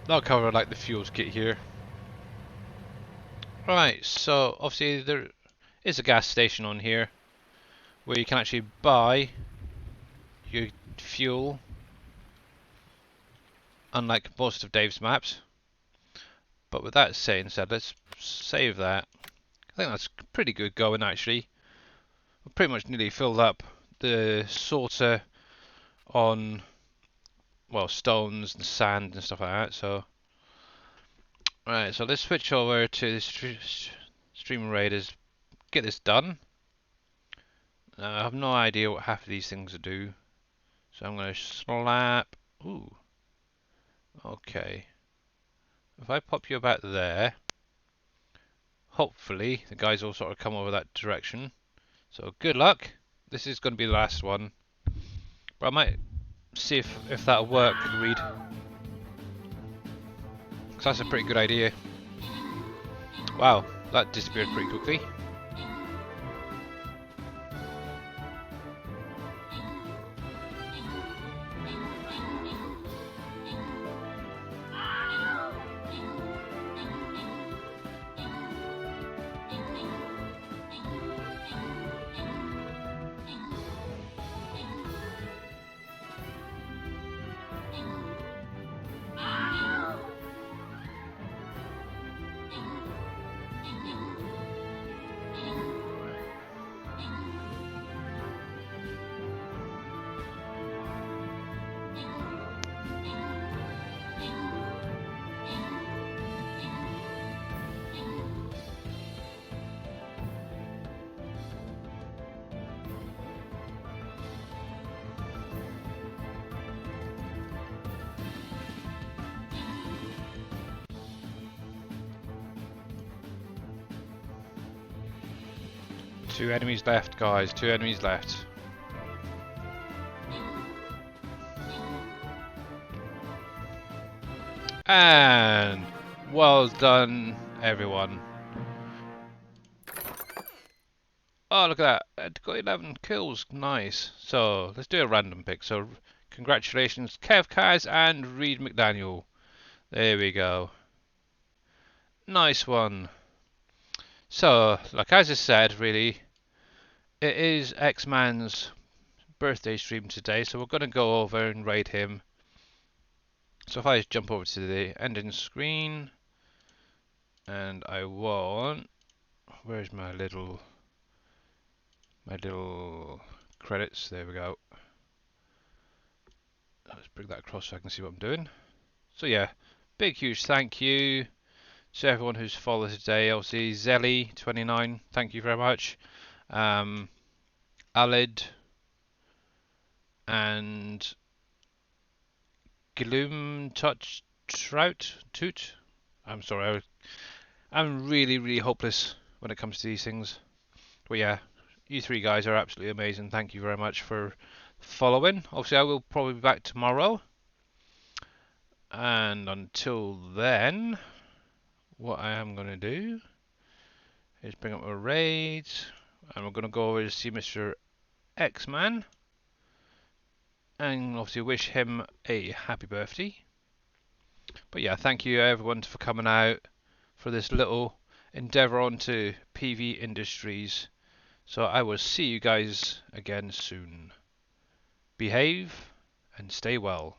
That'll cover like the fuels kit here. Right, so obviously there is a gas station on here where you can actually buy your fuel, unlike most of Dave's maps. But with that saying said, let's save that. I think that's pretty good going actually. We've pretty much nearly filled up the sorter on, well, stones and sand and stuff like that. So, right, so let's switch over to the stream raiders. Get this done. I have no idea what half of these things do, so I'm going to slap. Ooh, okay. If I pop you about there, hopefully the guys will sort of come over that direction. So good luck. This is going to be the last one, but I might see if that'll work, Reed. Because that's a pretty good idea. Wow, that disappeared pretty quickly. Two enemies left, guys. Two enemies left. And well done, everyone. Oh, look at that. It got 11 kills. Nice. So, let's do a random pick. So, congratulations, Kev Kaz and Reed McDaniel. There we go. Nice one. So, like as I said, really, it is X-Man's birthday stream today. So, we're going to go over and raid him. So, if I just jump over to the ending screen. And I want... Where's my little credits? There we go. Let's bring that across so I can see what I'm doing. So yeah, big huge thank you to everyone who's followed today. Obviously Zelly29, thank you very much. Alid and Gloom Touch Toot. I'm sorry, I'm really hopeless when it comes to these things. But yeah, you three guys are absolutely amazing. Thank you very much for following. Obviously I will probably be back tomorrow. And until then, what I am going to do is bring up my raids, and we're going to go over to see Mr. X-Man, and obviously wish him a happy birthday. But yeah, thank you everyone for coming out for this little endeavour onto PV Industries. So I will see you guys again soon. Behave and stay well.